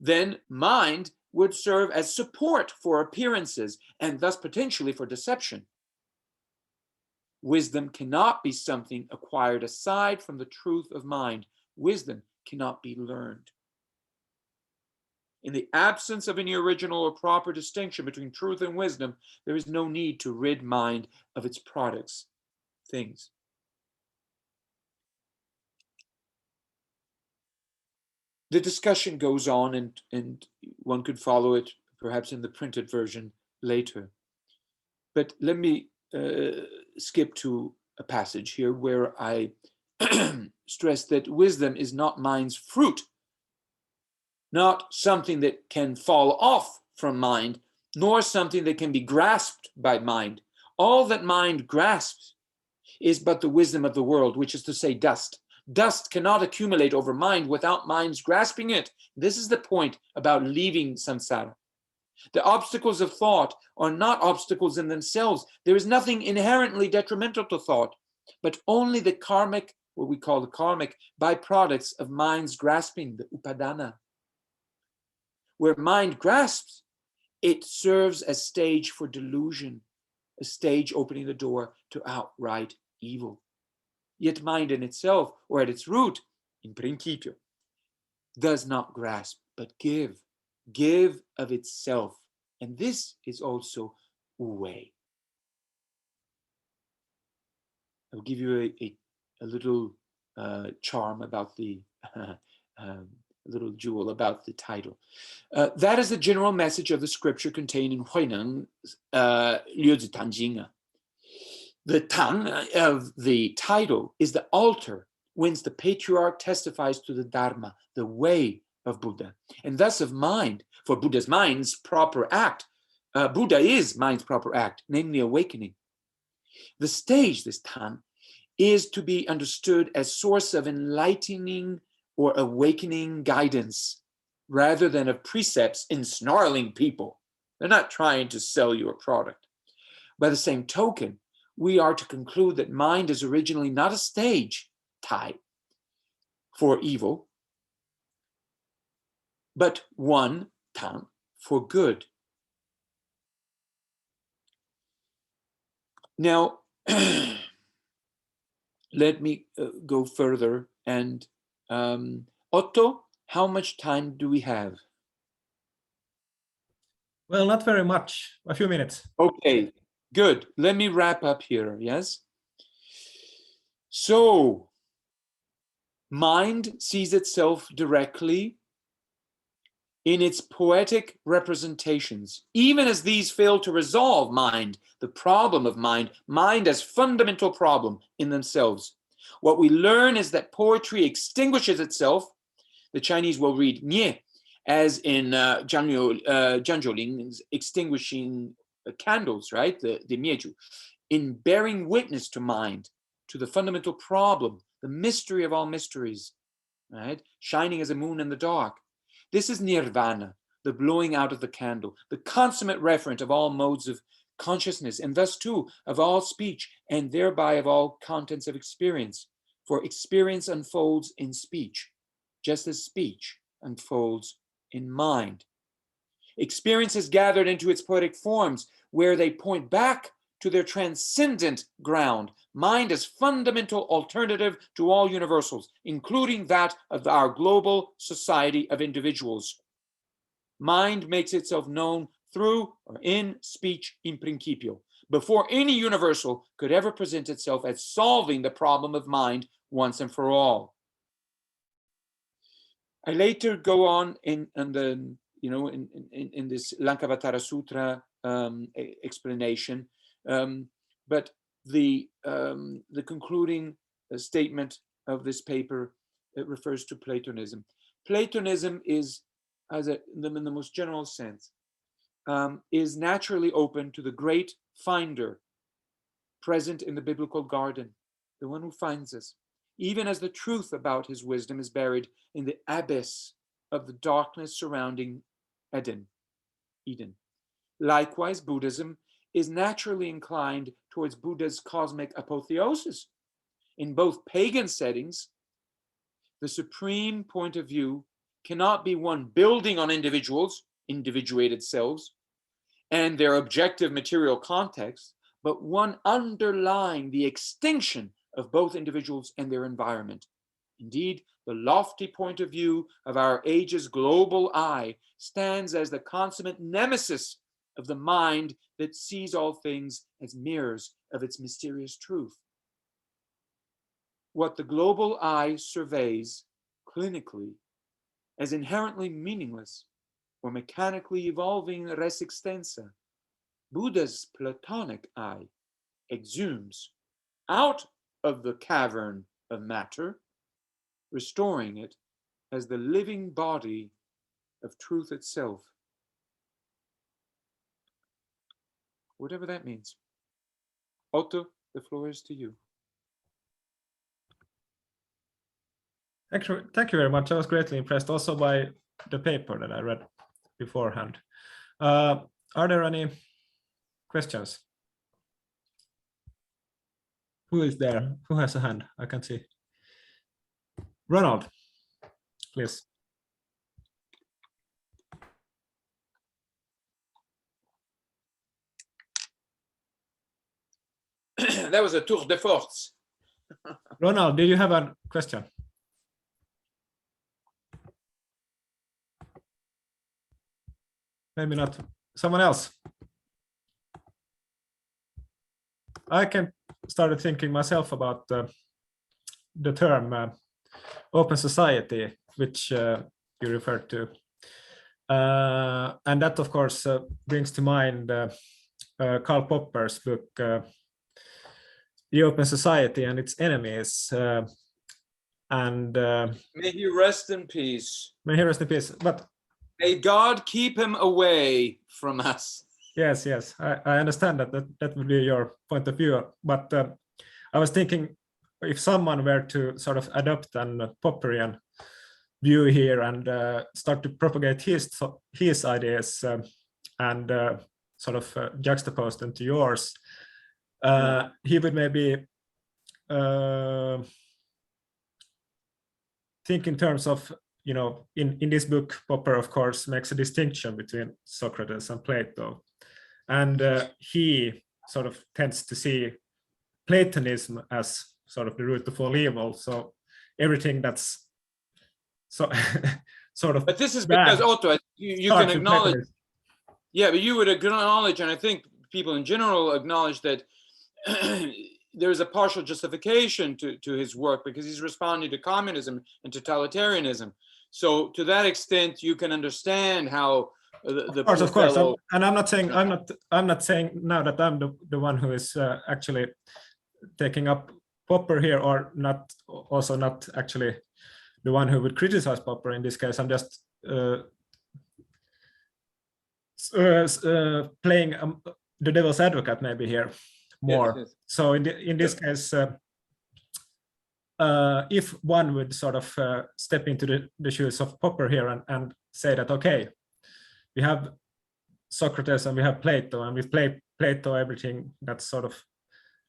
Then mind would serve as support for appearances and thus potentially for deception. Wisdom cannot be something acquired aside from the truth of mind. Wisdom cannot be learned. In the absence of any original or proper distinction between truth and wisdom, there is no need to rid mind of its products, things. The discussion goes on, and one could follow it perhaps in the printed version later. But let me skip to a passage here where I stress that wisdom is not mind's fruit, not something that can fall off from mind, nor something that can be grasped by mind. All that mind grasps is but the wisdom of the world, which is to say dust. Dust cannot accumulate over mind without mind's grasping it. This is the point about leaving samsara. The obstacles of thought are not obstacles in themselves. There is nothing inherently detrimental to thought, but only the karmic, what we call the karmic byproducts of mind's grasping, the upadana. Where mind grasps, it serves as stage for delusion, a stage opening the door to outright evil. Yet mind in itself, or at its root, in principio, does not grasp, but give of itself. And this is also way. I'll give you a little charm about the, a little jewel about the title. That is the general message of the scripture contained in Huineng Liu Zi Tan Jing. The Tang of the title is the altar whence the patriarch testifies to the Dharma, the way of Buddha, and thus of mind, for Buddha's mind's proper act. Buddha is mind's proper act, namely awakening. The stage, this Tang, is to be understood as source of enlightening or awakening guidance, rather than of precepts ensnarling people. They're not trying to sell you a product. By the same token, we are to conclude that mind is originally not a stage, tai, for evil, but one, tang, for good. Now, let me go further. And Otto, how much time do we have? Well, not very much, a few minutes. Okay, good. Let me wrap up here, yes? So, mind sees itself directly in its poetic representations, even as these fail to resolve mind, the problem of mind, mind as fundamental problem in themselves. What we learn is that poetry extinguishes itself. The Chinese will read "nie," as in Zhang Zhouling's extinguishing candles, right? The mieju, in bearing witness to mind, to the fundamental problem, the mystery of all mysteries, right? Shining as a moon in the dark. This is nirvana, the blowing out of the candle, the consummate referent of all modes of consciousness, and thus too of all speech, and thereby of all contents of experience. For experience unfolds in speech, just as speech unfolds in mind. Experience is gathered into its poetic forms, where they point back to their transcendent ground. Mind as fundamental alternative to all universals, including that of our global society of individuals. Mind makes itself known through or in speech in principio, before any universal could ever present itself as solving the problem of mind once and for all. I later go on in this Lankavatara Sutra explanation, but the concluding statement of this paper, it refers to Platonism. Platonism is, in the most general sense, is naturally open to the great finder present in the biblical garden, the one who finds us. even as the truth about his wisdom is buried in the abyss of the darkness surrounding Eden. Likewise, Buddhism is naturally inclined towards Buddha's cosmic apotheosis. In both pagan settings, the supreme point of view cannot be one building on individuals, individuated selves, and their objective material context, but one underlying the extinction of both individuals and their environment. Indeed, the lofty point of view of our age's global I stands as the consummate nemesis of the mind that sees all things as mirrors of its mysterious truth. What the global I surveys clinically as inherently meaningless or mechanically evolving res extensa, Buddha's Platonic I exhumes out of the cavern of matter, restoring it as the living body of truth itself. Whatever that means. Otto, the floor is to you. Thank you very much. I was greatly impressed also by the paper that I read beforehand. Are there any questions? Who is there? Who has a hand? I can see. Ronald, please. That was a tour de force. Ronald, do you have a question? Maybe not. Someone else? I can start thinking myself about the term open society, which you referred to. And that, of course, brings to mind Karl Popper's book, The Open Society and Its Enemies. May he rest in peace. May he rest in peace. But may God keep him away from us. Yes, I understand that would be your point of view. But I was thinking, if someone were to sort of adopt an Popperian view here and start to propagate his ideas and sort of juxtapose them to yours, he would maybe think in terms of, you know, in this book, Popper, of course, makes a distinction between Socrates and Plato. And he sort of tends to see Platonism as sort of the root of all evil. So everything that's so sort of. But this is because, Otto, you can acknowledge. Yeah, but you would acknowledge, and I think people in general acknowledge that there is a partial justification to his work because he's responding to communism and totalitarianism. So to that extent, you can understand how of course, and I'm not saying now that I'm the one who is actually taking up Popper here, or not, also not actually the one who would criticize Popper in this case. I'm just playing the devil's advocate maybe here more. Yes. So in this case, if one would sort of step into the shoes of Popper here and say that, okay, we have Socrates and we have Plato, and we play Plato everything that's sort of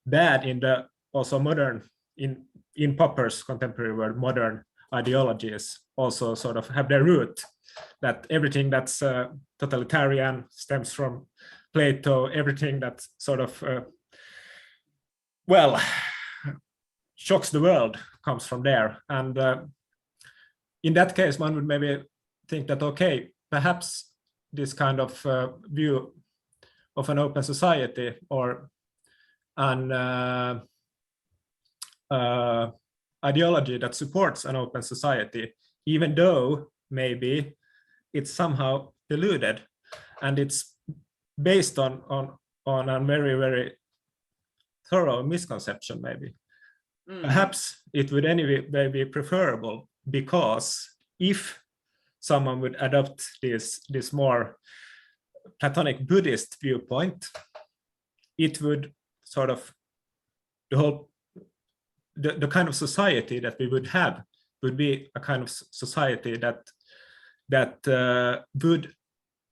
bad in the also modern, in Popper's contemporary world, modern ideologies also sort of have their root, that everything that's totalitarian stems from Plato, everything that sort of shocks the world comes from there. And in that case, one would maybe think that, okay, perhaps this kind of view of an open society or an ideology that supports an open society, even though maybe it's somehow deluded and it's based on a very, very thorough misconception maybe. Perhaps it would anyway be preferable, because if someone would adopt this more Platonic Buddhist viewpoint, it would sort of, the the kind of society that we would have would be a kind of society that would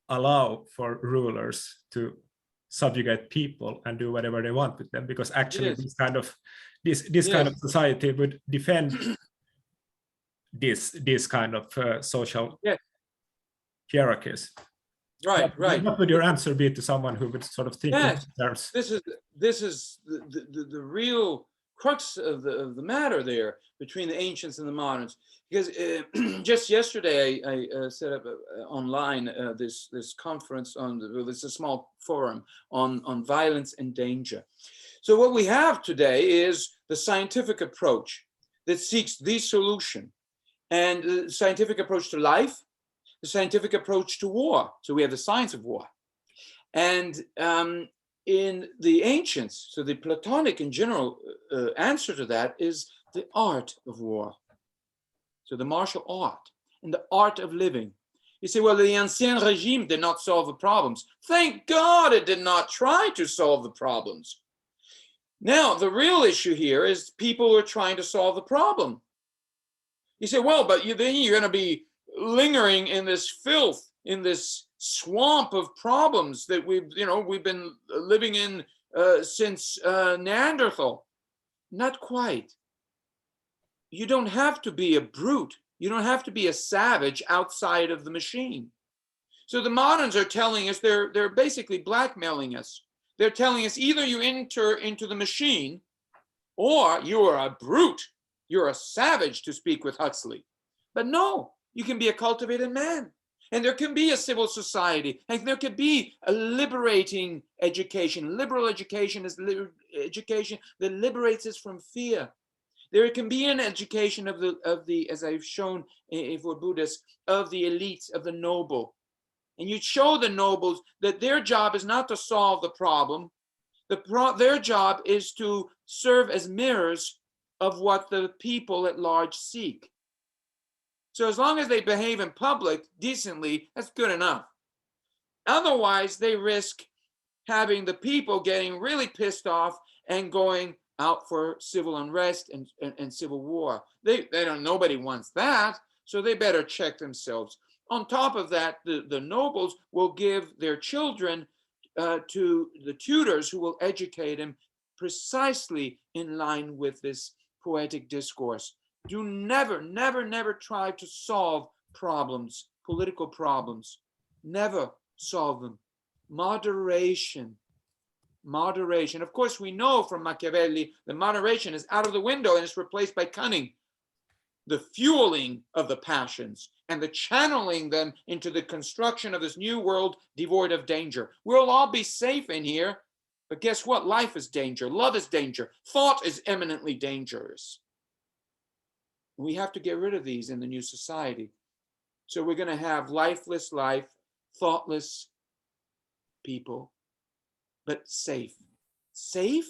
allow for rulers to subjugate people and do whatever they want with them, because actually Yes. this kind of society would defend this kind of social hierarchies. Right, right. What would your answer be to someone who would sort of think in Yes, terms? this is the real crux of the matter there between the ancients and the moderns. Because just yesterday I set up online this conference on this a small forum on violence and danger. So what we have today is the scientific approach that seeks the solution, and the scientific approach to life, the scientific approach to war. So we have the science of war. And in the ancients, so the Platonic in general answer to that is the art of war. So the martial art and the art of living. You say, well, the Ancien Regime did not solve the problems. Thank God it did not try to solve the problems. Now, the real issue here is people who are trying to solve the problem. You say, well, but then you're going to be lingering in this filth, in this swamp of problems that we've been living in since Neanderthal. Not quite. You don't have to be a brute. You don't have to be a savage outside of the machine. So the moderns are telling us, they're basically blackmailing us. They're telling us either you enter into the machine or you are a brute. You're a savage, to speak with Huxley. But no, you can be a cultivated man. And there can be a civil society. And there could be a liberating education. Liberal education is education that liberates us from fear. There can be an education of the as I've shown for Buddhists, of the elites, of the noble. And you show the nobles that their job is not to solve the problem. Their job is to serve as mirrors of what the people at large seek. So as long as they behave in public decently, that's good enough. Otherwise, they risk having the people getting really pissed off and going out for civil unrest and civil war. Nobody wants that, so they better check themselves. On top of that, the nobles will give their children to the tutors who will educate them precisely in line with this poetic discourse. Do never, never, never try to solve problems, political problems. Never solve them. Moderation. Moderation. Of course, we know from Machiavelli that moderation is out of the window and is replaced by cunning. The fueling of the passions and the channeling them into the construction of this new world devoid of danger. We'll all be safe in here, but guess what? Life is danger. Love is danger. Thought is eminently dangerous. We have to get rid of these in the new society. So we're going to have lifeless life, thoughtless people, but safe. Safe?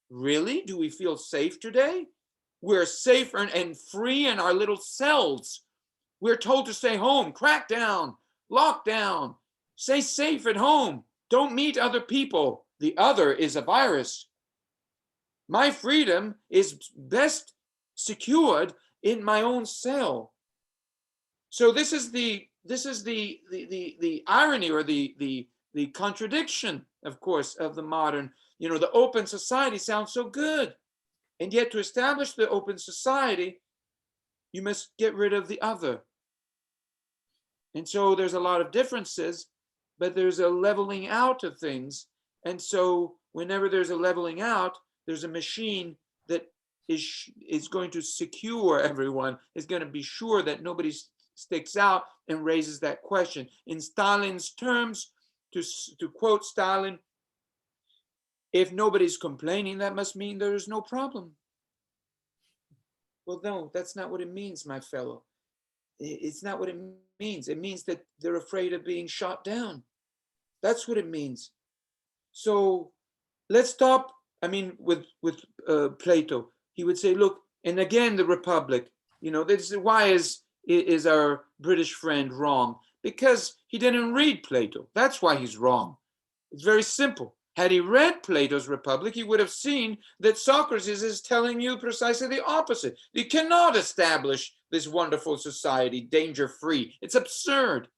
Really? Do we feel safe today? We're safer and free in our little cells. We're told to stay home, crack down, lock down, stay safe at home. Don't meet other people. The other is a virus. My freedom is best secured in my own cell. So this is the irony or the contradiction, of course, of the modern, the open society sounds so good. And yet to establish the open society, you must get rid of the other. And so there's a lot of differences, but there's a leveling out of things. And so whenever there's a leveling out, there's a machine that is going to secure everyone, is going to be sure that nobody sticks out and raises that question. In Stalin's terms, to quote Stalin, if nobody's complaining, that must mean there is no problem. Well, no, that's not what it means, my fellow. It's not what it means. It means that they're afraid of being shot down. That's what it means. So let's stop. I mean, with Plato, he would say, look, and again, the Republic, this is why is our British friend wrong? Because he didn't read Plato. That's why he's wrong. It's very simple. Had he read Plato's Republic, he would have seen that Socrates is telling you precisely the opposite. You cannot establish this wonderful society danger-free. It's absurd.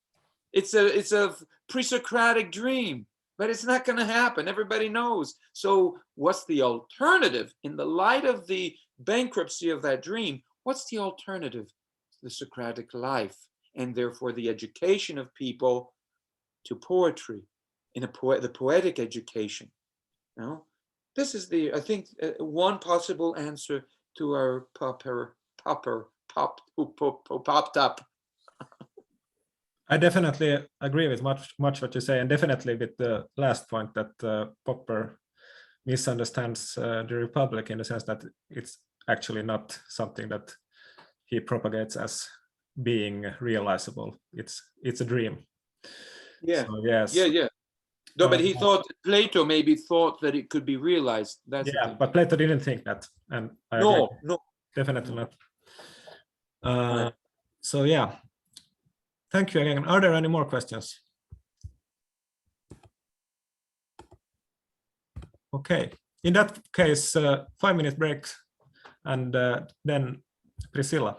It's a pre-Socratic dream, but it's not going to happen. Everybody knows. So what's the alternative? In the light of the bankruptcy of that dream, what's the alternative? The Socratic life, and therefore the education of people to poetry, in the poetic education. You know, this is I think one possible answer to our who popped up. I definitely agree with much what you say, and definitely with the last point that Popper misunderstands the Republic in the sense that it's actually not something that he propagates as being realizable. It's a dream. Yeah. So, yes. Yeah. No, but he thought Plato maybe thought that it could be realized. That's yeah, but Plato didn't think that, and I no, agree. no, Definitely no. not. Right. So yeah, thank you again. Are there any more questions? Okay, in that case, 5-minute break, and then Priscilla.